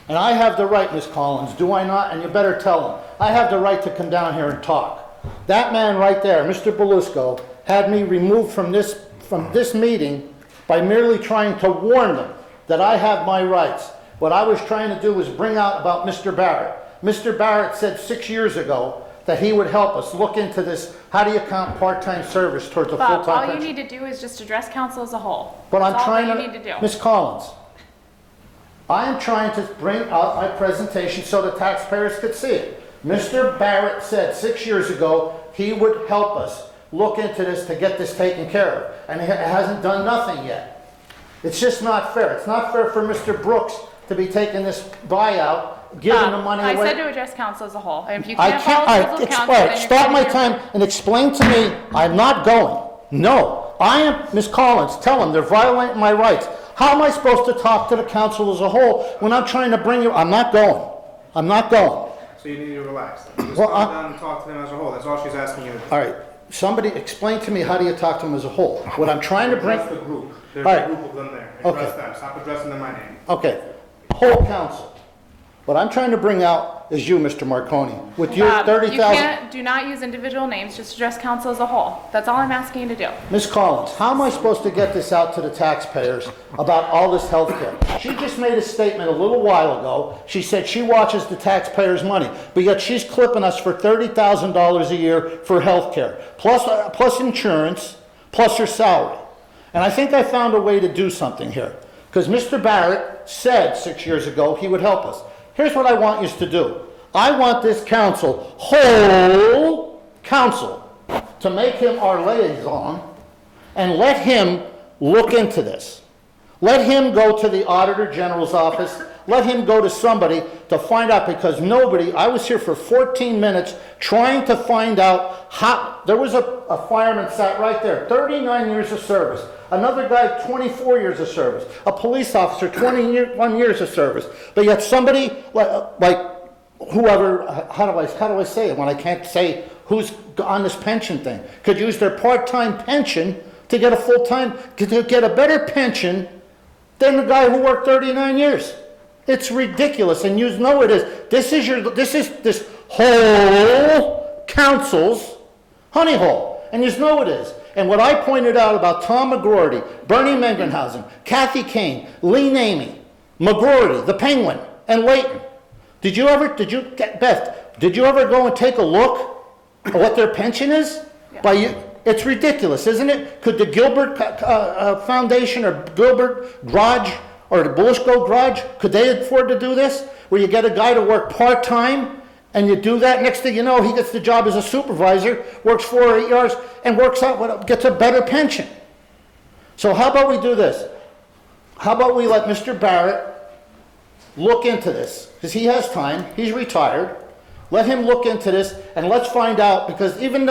And I have the right, Ms. Collins, do I not? And you better tell them. I have the right to come down here and talk. That man right there, Mr. Belushko, had me removed from this meeting by merely trying to warn them that I have my rights. What I was trying to do was bring out about Mr. Barrett. Mr. Barrett said 6 years ago that he would help us look into this, how do you count part-time service towards a Bob, full-time all you pension? need to do is just address council as a whole. But That's I'm trying all to, that you need to do. Ms. Collins, I am trying to bring out my presentation so the taxpayers could see it. Mr. Barrett said 6 years ago he would help us look into this to get this taken care of, and he hasn't done nothing yet. It's just not fair. It's not fair for Mr. Brooks to be taking this buyout, giving the money away. I said to address council as a whole. And if you I can't can't, follow the rules of council, then you're stop going my to- time and explain to me, I'm not going. No, I am, Ms. Collins, tell them they're violating my rights. How am I supposed to talk to the council as a whole when I'm trying to bring you, I'm not going. I'm not going. So you need to relax. Just Well, calm down and talk to them as a whole. That's all she's asking you to do. All right, somebody explain to me, how do you talk to them as a whole? What I'm trying to bring, Address the group. There's All a right. group of them there. Okay. Address them. Stop addressing them by name. okay, whole council. What I'm trying to bring out is you, Mr. Marconi, with your Bob, 30,000. do not use individual names, just address council as a whole. That's all I'm asking you to do. Ms. Collins, how am I supposed to get this out to the taxpayers about all this health care? She just made a statement a little while ago. She said she watches the taxpayers' money, but yet she's clipping us for $30,000 a year for health care, plus insurance, plus her salary. And I think I found a way to do something here, because Mr. Barrett said 6 years ago he would help us. Here's what I want you to do. I want this council, whole council, to make him our liaison and let him look into this. Let him go to the Auditor General's office. Let him go to somebody to find out, because nobody, I was here for 14 minutes trying to find out how, there was a fireman sat right there, 39 years of service. Another guy, 24 years of service. A police officer, 21 years of service. But yet somebody like whoever, how do I say it when I can't say who's on this pension thing, could use their part-time pension to get a full-time, to get a better pension than the guy who worked 39 years. It's ridiculous, and you know it is. This is this whole council's honey hole, and you know it is. And what I pointed out about Tom McGroarty, Bernie Mengenhausen, Kathy Kane, Lee Namey, McGroarty, the Penguin, and Leighton. Beth, did you ever go and take a look at what their pension is? Yeah. It's ridiculous, isn't it? Could the Gilbert Foundation or Gilbert Garage or the Bullishko Garage, could they afford to do this? Where you get a guy to work part-time and you do that, next thing you know, he gets the job as a supervisor, works 4 or 8 years, and gets a better pension. So how about we do this? How about we let Mr. Barrett look into this? Because he has time, he's retired. Let him look into this, and let's find out, because even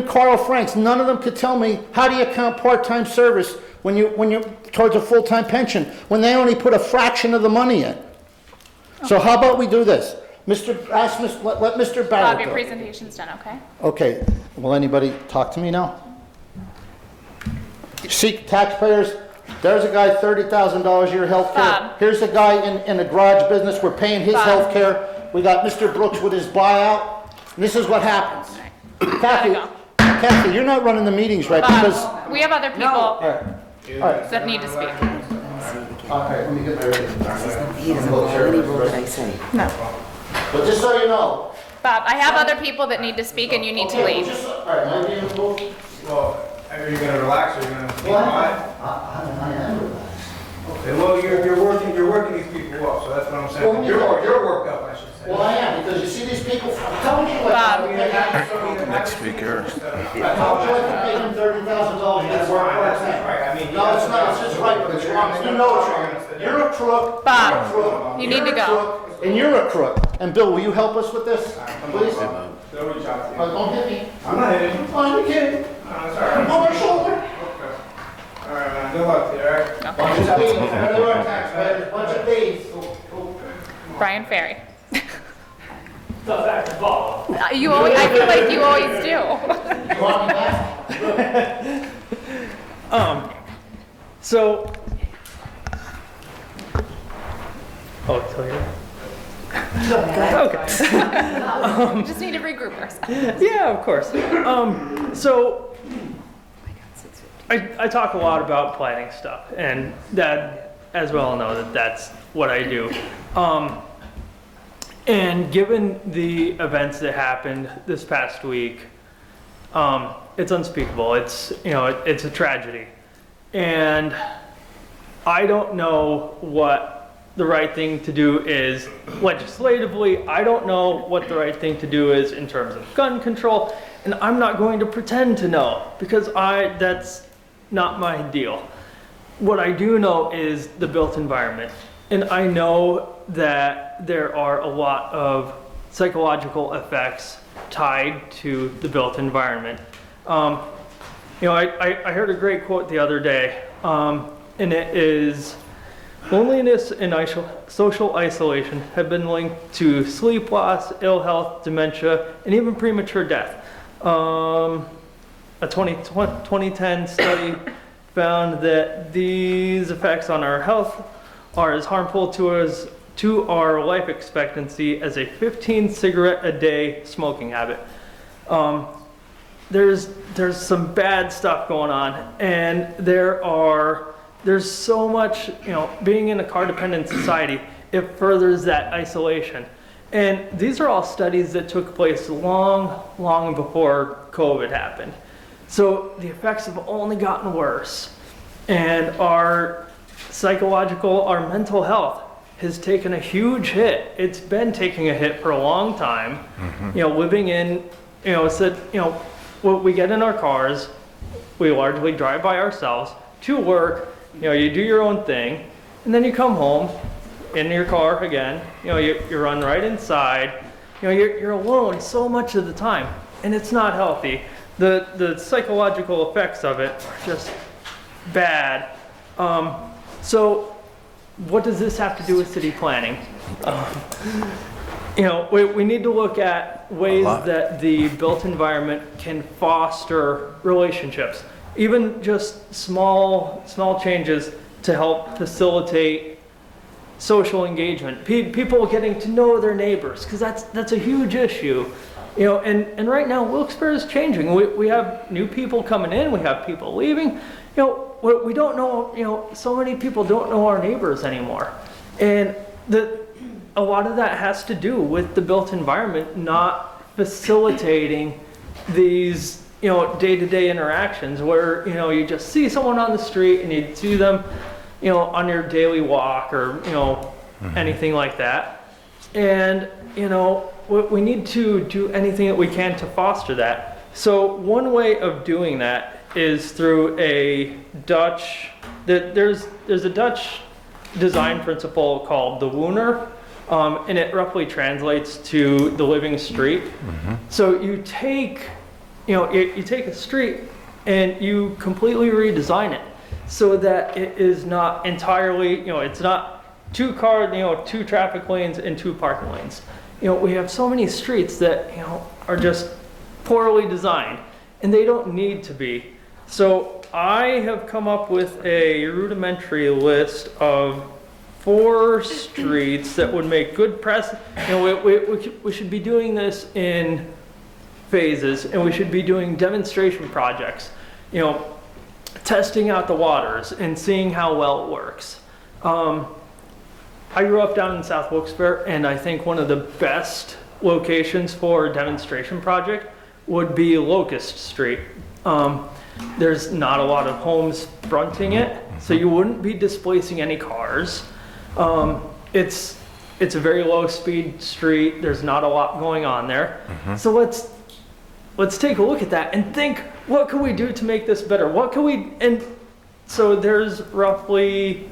Carl Franks, none of them could tell me, how do you count part-time service when you're towards a full-time pension, when they only put a fraction of the money in? So how about we do this? Let Mr. Barrett Bob, your go. presentation's done, okay? Okay, will anybody talk to me now? Seek taxpayers, there's a guy, $30,000 a year health care. Bob. Here's a guy in the garage business, we're paying his Bob. health care. We got Mr. Brooks with his buyout. And this is what happens. Kathy, you're not running the meetings right because... Bob, we have other people All right. that need to speak. All right, let me get there. He doesn't follow any rule that I say. No. But just so you know... Bob, I have other people that need to speak and you need to leave. All right, am I being involved? Well, are you gonna relax or are you gonna be quiet? I am relaxed. Okay, well, you're working these people up, so that's what I'm saying. Well, You're worked up, I should say. Well, I am, because you see these people, I'm telling you what... Bob. Next speaker. I told you I could pay them $30,000 to work part-time. No, it's not, it's just right, but it's wrong, and you know it's wrong. You're a crook. Bob, you're a crook, you need to you're a go. crook, And you're a crook. And Bill, will you help us with this, please? They'll reach out to you. Don't hit me. I'm not hitting you. Oh, you're kidding. It's all right. On my shoulder. Okay. All right, man, good luck to you, all right? Bunch of thieves, there are taxpayers, bunch of thieves. Brian Ferry. Back to Bob. I feel like you always do. You want me back? So. Oh, tell you. Okay. We just need to regroup ourselves. Yeah, of course. So I talk a lot about planning stuff, and Dad as well know that that's what I do. And given the events that happened this past week, it's unspeakable. It's a tragedy, and I don't know what the right thing to do is legislatively. I don't know what the right thing to do is in terms of gun control, and I'm not going to pretend to know because that's not my deal. What I do know is the built environment, and I know that there are a lot of psychological effects tied to the built environment. I heard a great quote the other day, and it is, loneliness and social isolation have been linked to sleep loss, ill health, dementia, and even premature death. A 2010 study found that these effects on our health are as harmful to our life expectancy as a 15 cigarette a day smoking habit. There's some bad stuff going on, and there's so much, being in a car-dependent society, it furthers that isolation. And these are all studies that took place long, long before COVID happened. So the effects have only gotten worse. And our our mental health has taken a huge hit. It's been taking a hit for a long time. Mm-hmm. Living in, we get in our cars, we largely drive by ourselves to work, you do your own thing, and then you come home in your car again, you run right inside, you're alone so much of the time, and it's not healthy. The psychological effects of it are just bad. So what does this have to do with city planning? We need to look at ways that the built environment can foster relationships, even just small changes to help facilitate social engagement, people getting to know their neighbors, because that's a huge issue. You know, and right now Wilkes-Barre is changing. We have new people coming in, we have people leaving. You know, we don't know, you know, so many people don't know our neighbors anymore. And a lot of that has to do with the built environment not facilitating these, you know, day-to-day interactions where, you know, you just see someone on the street and you see them, you know, on your daily walk or, you know, anything like that. And, you know, we need to do anything that we can to foster that. So one way of doing that is through a Dutch, there's a Dutch design principle called the Wooner, and it roughly translates to the living street. So you take, you know, you take a street and you completely redesign it so that it is not entirely, you know, it's not two traffic lanes and 2 parking lanes. You know, we have so many streets that, you know, are just poorly designed, and they don't need to be. So I have come up with a rudimentary list of 4 streets that would make good press. You know, we should be doing this in phases, and we should be doing demonstration projects, you know, testing out the waters and seeing how well it works. I grew up down in South Wilkes-Barre, and I think one of the best locations for a demonstration project would be Locust Street. There's not a lot of homes fronting it, so you wouldn't be displacing any cars. It's a very low speed street. There's not a lot going on there. So let's take a look at that and think, what can we do to make this better? What can we, and so there's roughly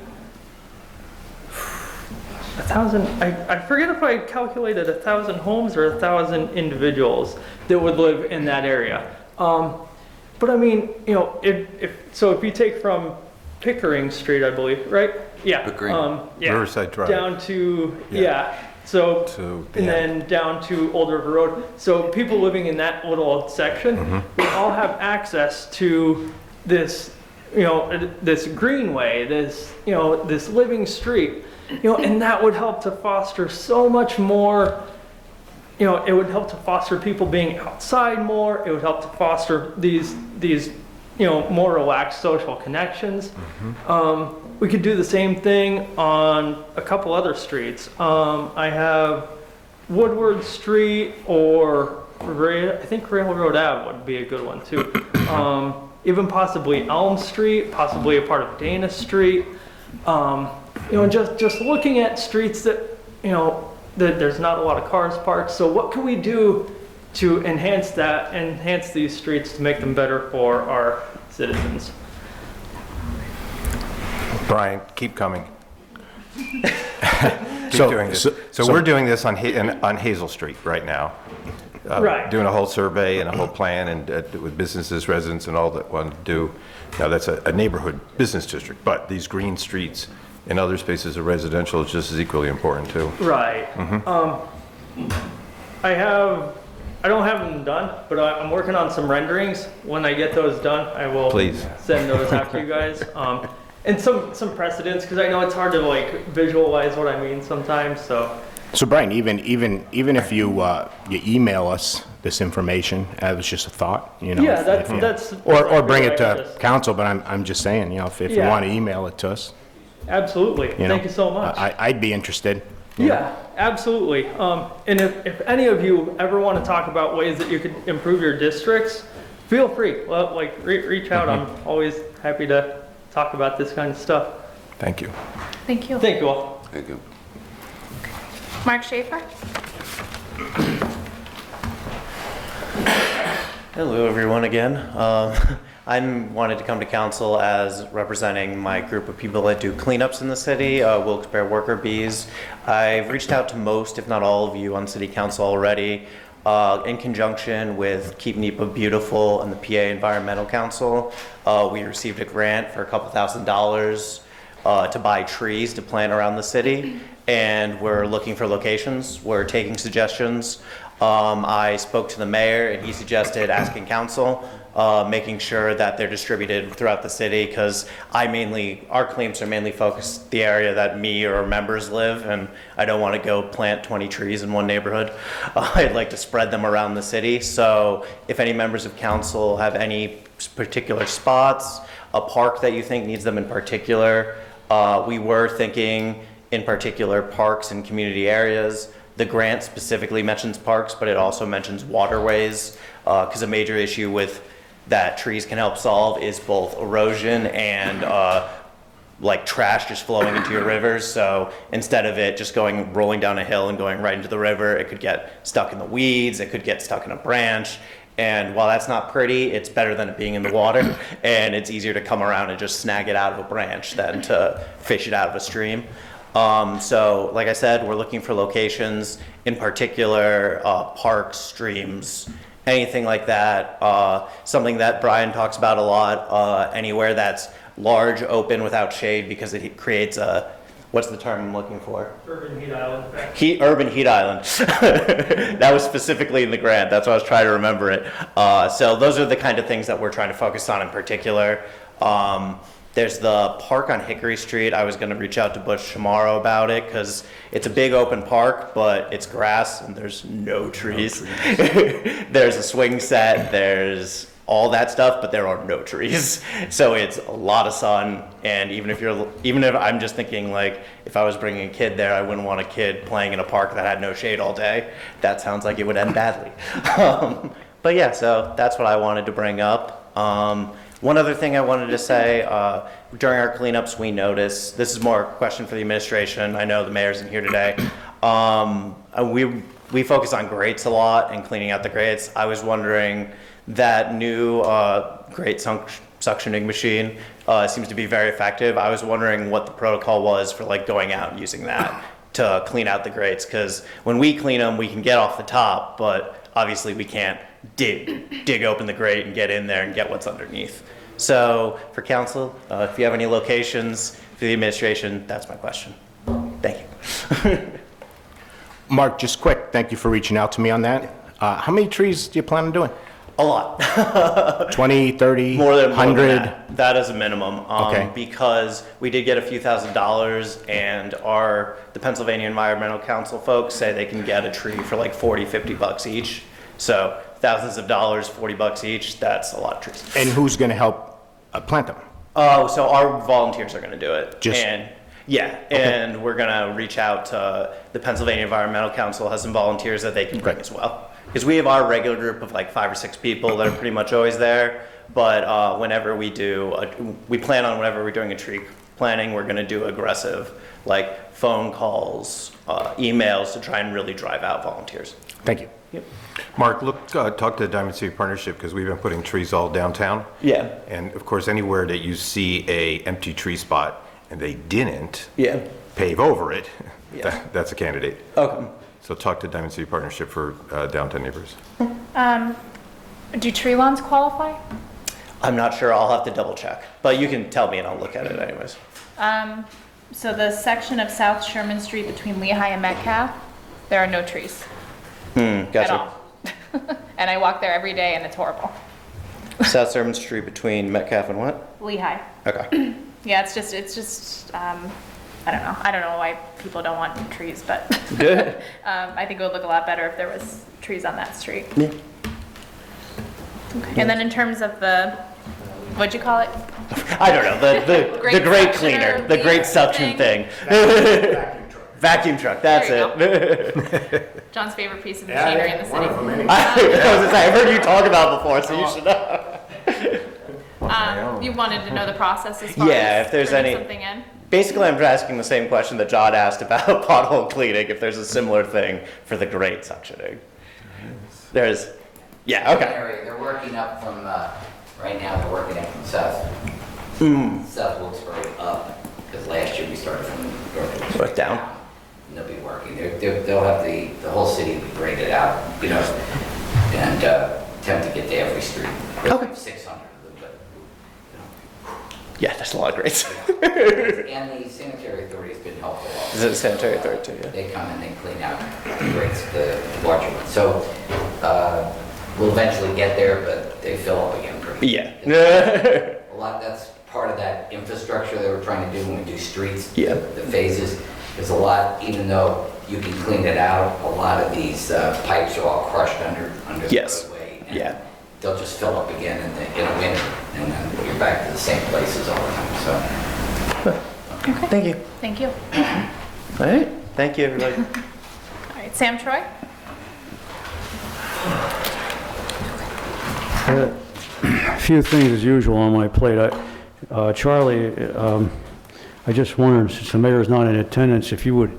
1,000, I forget if I calculated 1,000 homes or 1,000 individuals that would live in that area. But I mean, you know, if you take from Pickering Street, I believe, right? Yeah. Pickering, Riverside Drive. Down to, and then down to Old River Road. So people living in that little section would all have access to this, you know, this greenway, this, you know, this living street, you know, and that would help to foster so much more. You know, it would help to foster people being outside more. It would help to foster these, you know, more relaxed social connections. We could do the same thing on a couple other streets. I have Woodward Street, or I think Railroad Ave would be a good one too. Even possibly Elm Street, possibly a part of Dana Street. You know, just looking at streets that, you know, that there's not a lot of cars parked. So what can we do to enhance these streets to make them better for our citizens? Brian, keep coming. Doing this. So we're doing this on Hazel Street right now. Right. Doing a whole survey and a whole plan, and with businesses, residents, and all that want to do. Now that's a neighborhood business district, but these green streets in other spaces of residential is just as equally important too. Right. I don't have them done, but I'm working on some renderings. When I get those done, I will send those out to you guys. And some precedents, because I know it's hard to like visualize what I mean sometimes. So Brian, even if you email us this information, that was just a thought, you know. Yeah, that's or bring it to council. But I'm just saying, you know, if you want to email it to us. Absolutely. Thank you so much. I'd be interested. Yeah, absolutely. And if any of you ever want to talk about ways that you could improve your districts, feel free. Well, like reach out. I'm always happy to talk about this kind of stuff. Thank you. Thank you. Thank you all. Thank you. Mark Schaefer? Hello, everyone, again. I wanted to come to council as representing my group of people that do cleanups in the city, Wilkes-Barre Worker Bees. I've reached out to most, if not all of you on city council already, in conjunction with Keep NEPA Beautiful and the PA Environmental Council. We received a grant for a couple $1,000s to buy trees to plant around the city. and we're looking for locations. We're taking suggestions. I spoke to the mayor, and he suggested asking council, making sure that they're distributed throughout the city, because our claims are mainly focused the area that me or members live, and I don't want to go plant 20 trees in one neighborhood. I'd like to spread them around the city. So if any members of council have any particular spots, a park that you think needs them in particular, we were thinking in particular parks and community areas. The grant specifically mentions parks, but it also mentions waterways, because a major issue with that trees can help solve is both erosion and like trash just flowing into your rivers. So instead of it just rolling down a hill and going right into the river, it could get stuck in the weeds, it could get stuck in a branch. And while that's not pretty, it's better than it being in the water, and it's easier to come around and just snag it out of a branch than to fish it out of a stream. So like I said, we're looking for locations, in particular parks, streams, anything like that. Something that Brian talks about a lot, anywhere that's large, open, without shade, because it creates a, what's the term I'm looking for? Urban heat island. Urban heat island. That was specifically in the grant. That's why I was trying to remember it. So those are the kind of things that we're trying to focus on in particular. There's the park on Hickory Street. I was going to reach out to Butch tomorrow about it, because it's a big open park, but it's grass and there's no trees. There's a swing set, there's all that stuff, but there are no trees. So it's a lot of sun. And even if I'm just thinking, like, if I was bringing a kid there, I wouldn't want a kid playing in a park that had no shade all day. That sounds like it would end badly. But yeah, so that's what I wanted to bring up. One other thing I wanted to say, during our cleanups, we noticed, this is more a question for the administration, I know the mayor's in here today, we focus on grates a lot and cleaning out the grates. I was wondering, that new grate suctioning machine seems to be very effective. I was wondering what the protocol was for like going out and using that to clean out the grates, because when we clean them, we can get off the top, but obviously we can't dig open the grate and get in there and get what's underneath. So for council, if you have any locations for the administration, that's my question. Thank you. Mark, just quick, thank you for reaching out to me on that. How many trees do you plan on doing? A lot. 20, 30, more than 100? That is a minimum. Okay. Because we did get a few $1,000s, and the Pennsylvania Environmental Council folks say they can get a tree for like $40, $50 each. So thousands of dollars, $40 each, that's a lot of trees. And who's going to help plant them? Oh, so our volunteers are going to do it. Just- Yeah, and we're going to reach out to the Pennsylvania Environmental Council, has some volunteers that they can bring as well. Because we have our regular group of like 5 or 6 people that are pretty much always there, but whenever we plan on whenever we're doing a tree planting, we're going to do aggressive like phone calls, emails to try and really drive out volunteers. Thank you. Yep. Mark, talk to the Diamond City Partnership, because we've been putting trees all downtown. Yeah. And of course, anywhere that you see a empty tree spot and they didn't pave over it, that's a candidate. Okay. So talk to Diamond City Partnership for downtown neighbors. Do tree lawns qualify? I'm not sure. I'll have to double check, but you can tell me and I'll look at it anyways. So the section of South Sherman Street between Lehigh and Metcalf, there are no trees Gotcha. at all. And I walk there every day and it's horrible. South Sherman Street between Metcalf and what? Lehigh. Okay. Yeah, it's just I don't know. I don't know why people don't want trees, but Good. I think it would look a lot better if there was trees on that street. Yeah. Okay. And then in terms of what'd you call it? I don't know, the grate cleaner, the grate suction thing. Vacuum truck, that's There it. John's favorite piece of machinery in the city. I've heard you talk about it before, so you should know. You wanted to know the process as far Yeah, as if there's bringing any. something in? Basically, I'm asking the same question that John asked about pothole cleaning, if there's a similar thing for the grate suctioning. There's, yeah, okay. They're working up from, right now, they're working up from South Wilkes-Barre up, because last year we started from North Wilkes-Barre down. And they'll be working. They'll have the whole city will be graded out, and attempt to get to every street. Okay. 600 of them, but, Yeah, there's a lot of grates. And the sanitary authority has been helpful also. Is it sanitary authority too, yeah? They come and they clean out the grates, the larger ones. So we'll eventually get there, but they fill up again pretty Yeah. a lot. That's part of that infrastructure that we're trying to do when we do streets. Yeah. The phases. There's a lot, even though you can clean it out, a lot of these pipes are all crushed under the Yes. roadway. And Yeah. they'll just fill up again in the winter, and then you're back to the same places all the time. So. Thank you. Thank you. All right. Thank you, everybody. All right, Sam Troy? A few things as usual on my plate. Charlie, I just wondered, since the mayor's not in attendance, if you would,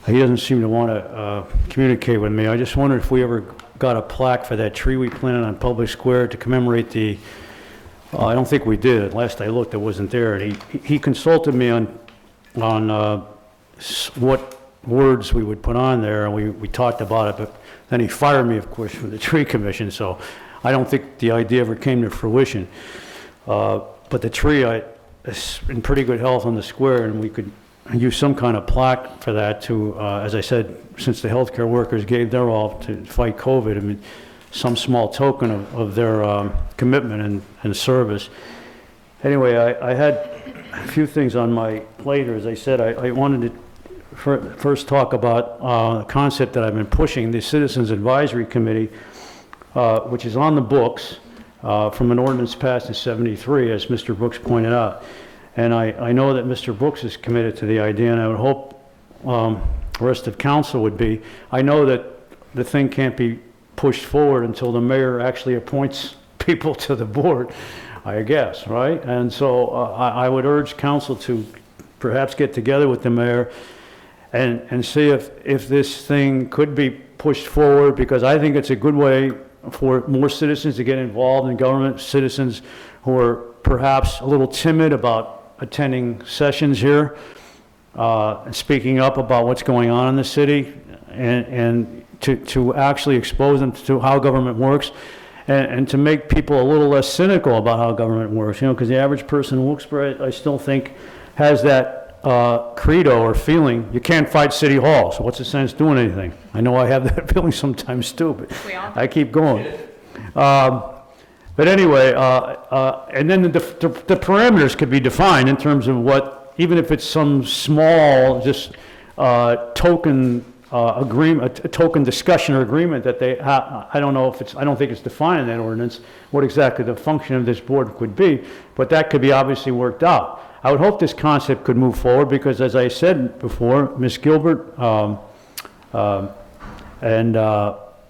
he doesn't seem to want to communicate with me. I just wondered if we ever got a plaque for that tree we planted on Public Square to commemorate the, I don't think we did. Last I looked, it wasn't there. And he consulted me on what words we would put on there, and we talked about it, but then he fired me, of course, from the tree commission, so I don't think the idea ever came to fruition. But the tree is in pretty good health on the square, and we could use some kind of plaque for that to, as I said, since the healthcare workers gave their all to fight COVID, I mean, some small token of their commitment and service. Anyway, I had a few things on my plate, or as I said, I wanted to first talk about a concept that I've been pushing, the Citizens Advisory Committee, which is on the books from an ordinance passed in '73, as Mr. Brooks pointed out. And I know that Mr. Brooks is committed to the idea, and I would hope the rest of council would be. I know that the thing can't be pushed forward until the mayor actually appoints people to the board, I guess, right? And so I would urge council to perhaps get together with the mayor and see if this thing could be pushed forward, because I think it's a good way for more citizens to get involved in government, citizens who are perhaps a little timid about attending sessions here, and speaking up about what's going on in the city, and to actually expose them to how government works, and to make people a little less cynical about how government works, you know, because the average person in Wilkes-Barre, I still think, has that credo or feeling, you can't fight City Hall, so what's the sense doing anything? I know I have that feeling sometimes too, but I keep going. But anyway, and then the parameters could be defined in terms of what, even if it's some small, just token agreement, a token discussion or agreement that they, I don't know if it's, I don't think it's defined in that ordinance, what exactly the function of this board could be, but that could be obviously worked out. I would hope this concept could move forward because, as I said before, Ms. Gilbert and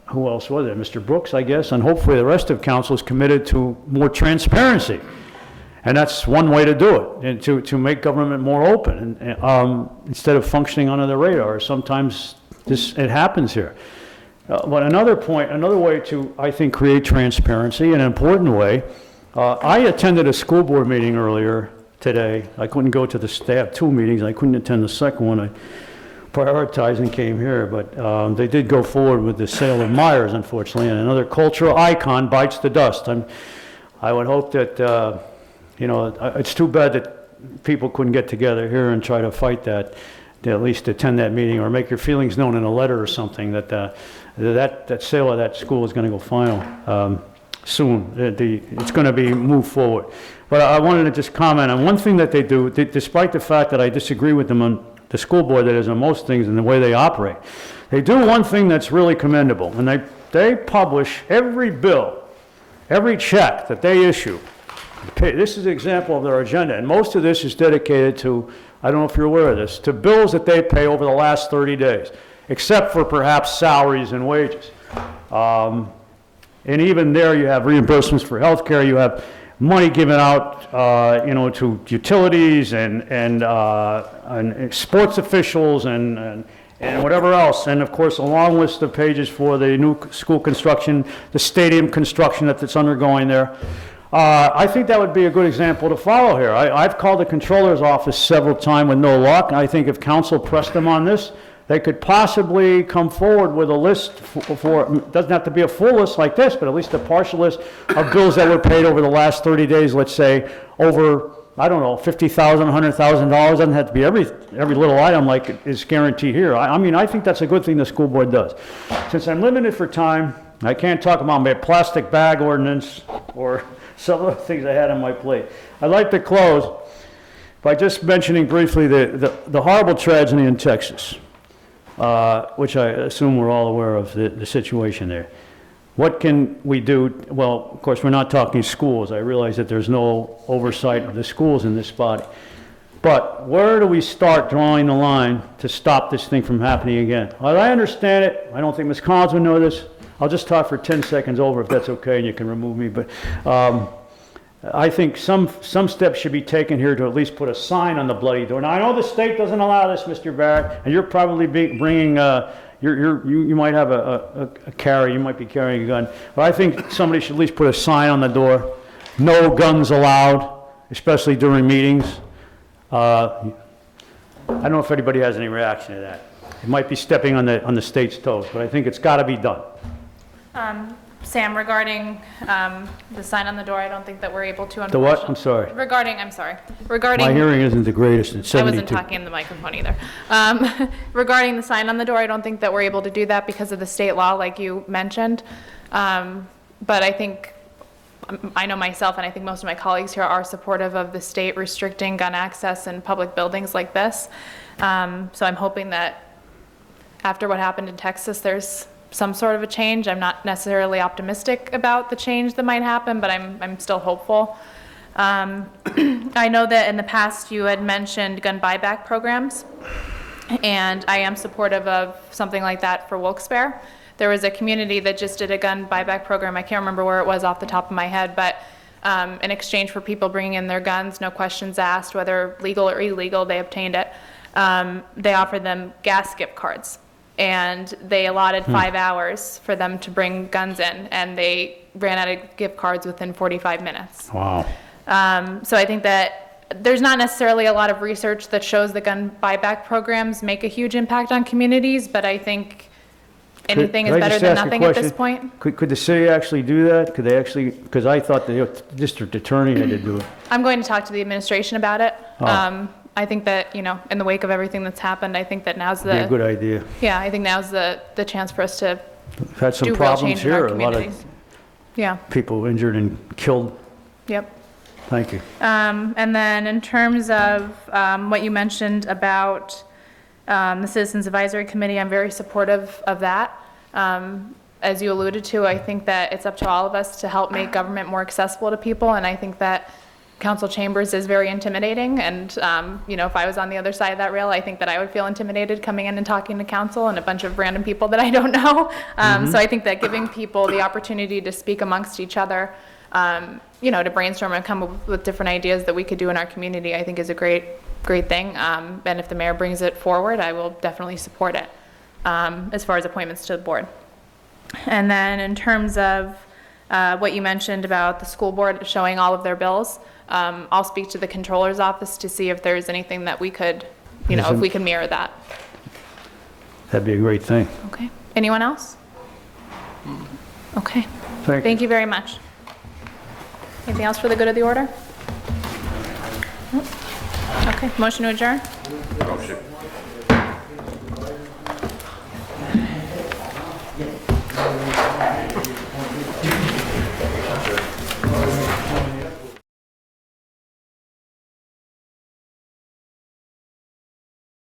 who else was there? Mr. Brooks, I guess, and hopefully the rest of council is committed to more transparency. And that's one way to do it, and to make government more open, and instead of functioning under the radar. Sometimes it happens here. But another way to, I think, create transparency, an important way, I attended a school board meeting earlier today. I couldn't go to they have two meetings. I couldn't attend the second one. I prioritized and came here, but they did go forward with the sale of Myers, unfortunately, and another cultural icon bites the dust. I would hope that, you know, it's too bad that people couldn't get together here and try to fight that, to at least attend that meeting or make your feelings known in a letter or something, that that sale of that school is going to go final soon. It's going to be moved forward. But I wanted to just comment on one thing that they do, despite the fact that I disagree with them on the school board, that is on most things in the way they operate. They do one thing that's really commendable, and they publish every bill, every check that they issue. This is an example of their agenda, and most of this is dedicated to, I don't know if you're aware of this, to bills that they pay over the last 30 days, except for perhaps salaries and wages. And even there you have reimbursements for health care, you have money given out, you know, to utilities and sports officials and whatever else. And of course, a long list of pages for the new school construction, the stadium construction that's undergoing there. I think that would be a good example to follow here. I've called the controller's office several times with no luck. I think if council pressed them on this, they could possibly come forward with a list it doesn't have to be a full list like this, but at least a partial list of bills that were paid over the last 30 days, let's say, over I don't know, $50,000, $100,000, doesn't have to be every little item like is guaranteed here. I mean, I think that's a good thing the school board does. Since I'm limited for time, I can't talk about my plastic bag ordinance or some of the things I had on my plate. I'd like to close by just mentioning briefly the horrible tragedy in Texas, which I assume we're all aware of the situation there. What can we do? Well, of course, we're not talking schools. I realize that there's no oversight of the schools in this body. But where do we start drawing the line to stop this thing from happening again? Well, I understand it. I don't think Ms. Collins would know this. I'll just talk for 10 seconds over if that's okay, and you can remove me. But I think some steps should be taken here to at least put a sign on the bloody door. Now, I know the state doesn't allow this, Mr. Barrett, and you're probably bringing, you might have a carry, you might be carrying a gun. But I think somebody should at least put a sign on the door, no guns allowed, especially during meetings. I don't know if anybody has any reaction to that. It might be stepping on the state's toes, but I think it's got to be done. Sam, regarding the sign on the door, I don't think that we're able to. The what? I'm sorry. I'm sorry. Regarding. My hearing isn't the greatest in 72. I wasn't talking in the microphone either. Regarding the sign on the door, I don't think that we're able to do that because of the state law, like you mentioned. But I think, I know myself, and I think most of my colleagues here are supportive of the state restricting gun access in public buildings like this. So I'm hoping that after what happened in Texas, there's some sort of a change. I'm not necessarily optimistic about the change that might happen, but I'm still hopeful. I know that in the past you had mentioned gun buyback programs, and I am supportive of something like that for Wilkes-Barre. There was a community that just did a gun buyback program. I can't remember where it was off the top of my head, but in exchange for people bringing in their guns, no questions asked, whether legal or illegal, they obtained it. They offered them gas gift cards. And they allotted 5 hours for them to bring guns in, and they ran out of gift cards within 45 minutes. Wow. So I think that there's not necessarily a lot of research that shows that gun buyback programs make a huge impact on communities, but I think anything is better than nothing at this point. Could the city actually do that? Could they actually, because I thought the district attorney had to do it. I'm going to talk to the administration about it. Oh. I think that, in the wake of everything that's happened, I think that now's Be a good idea. Yeah, I think now's the chance for us to We've had some do real problems change in our here, a lot communities. Yeah, people injured and killed. yep. Thank you. And then in terms of what you mentioned about the Citizens Advisory Committee, I'm very supportive of that. As you alluded to, I think that it's up to all of us to help make government more accessible to people, and I think that council chambers is very intimidating, and if I was on the other side of that rail, I think that I would feel intimidated coming in and talking to council and a bunch of random people that I don't know. So I think that giving people the opportunity to speak amongst each other, to brainstorm and come up with different ideas that we could do in our community, I think is a great thing. And if the mayor brings it forward, I will definitely support it as far as appointments to the board. And then in terms of what you mentioned about the school board showing all of their bills, I'll speak to the controller's office to see if there's anything that we could, if we can mirror that. That'd be a great thing. Okay. Anyone else? Okay. Thank you. You very much. Anything else for the good of the order? Nope. Okay. Motion to adjourn? Motion.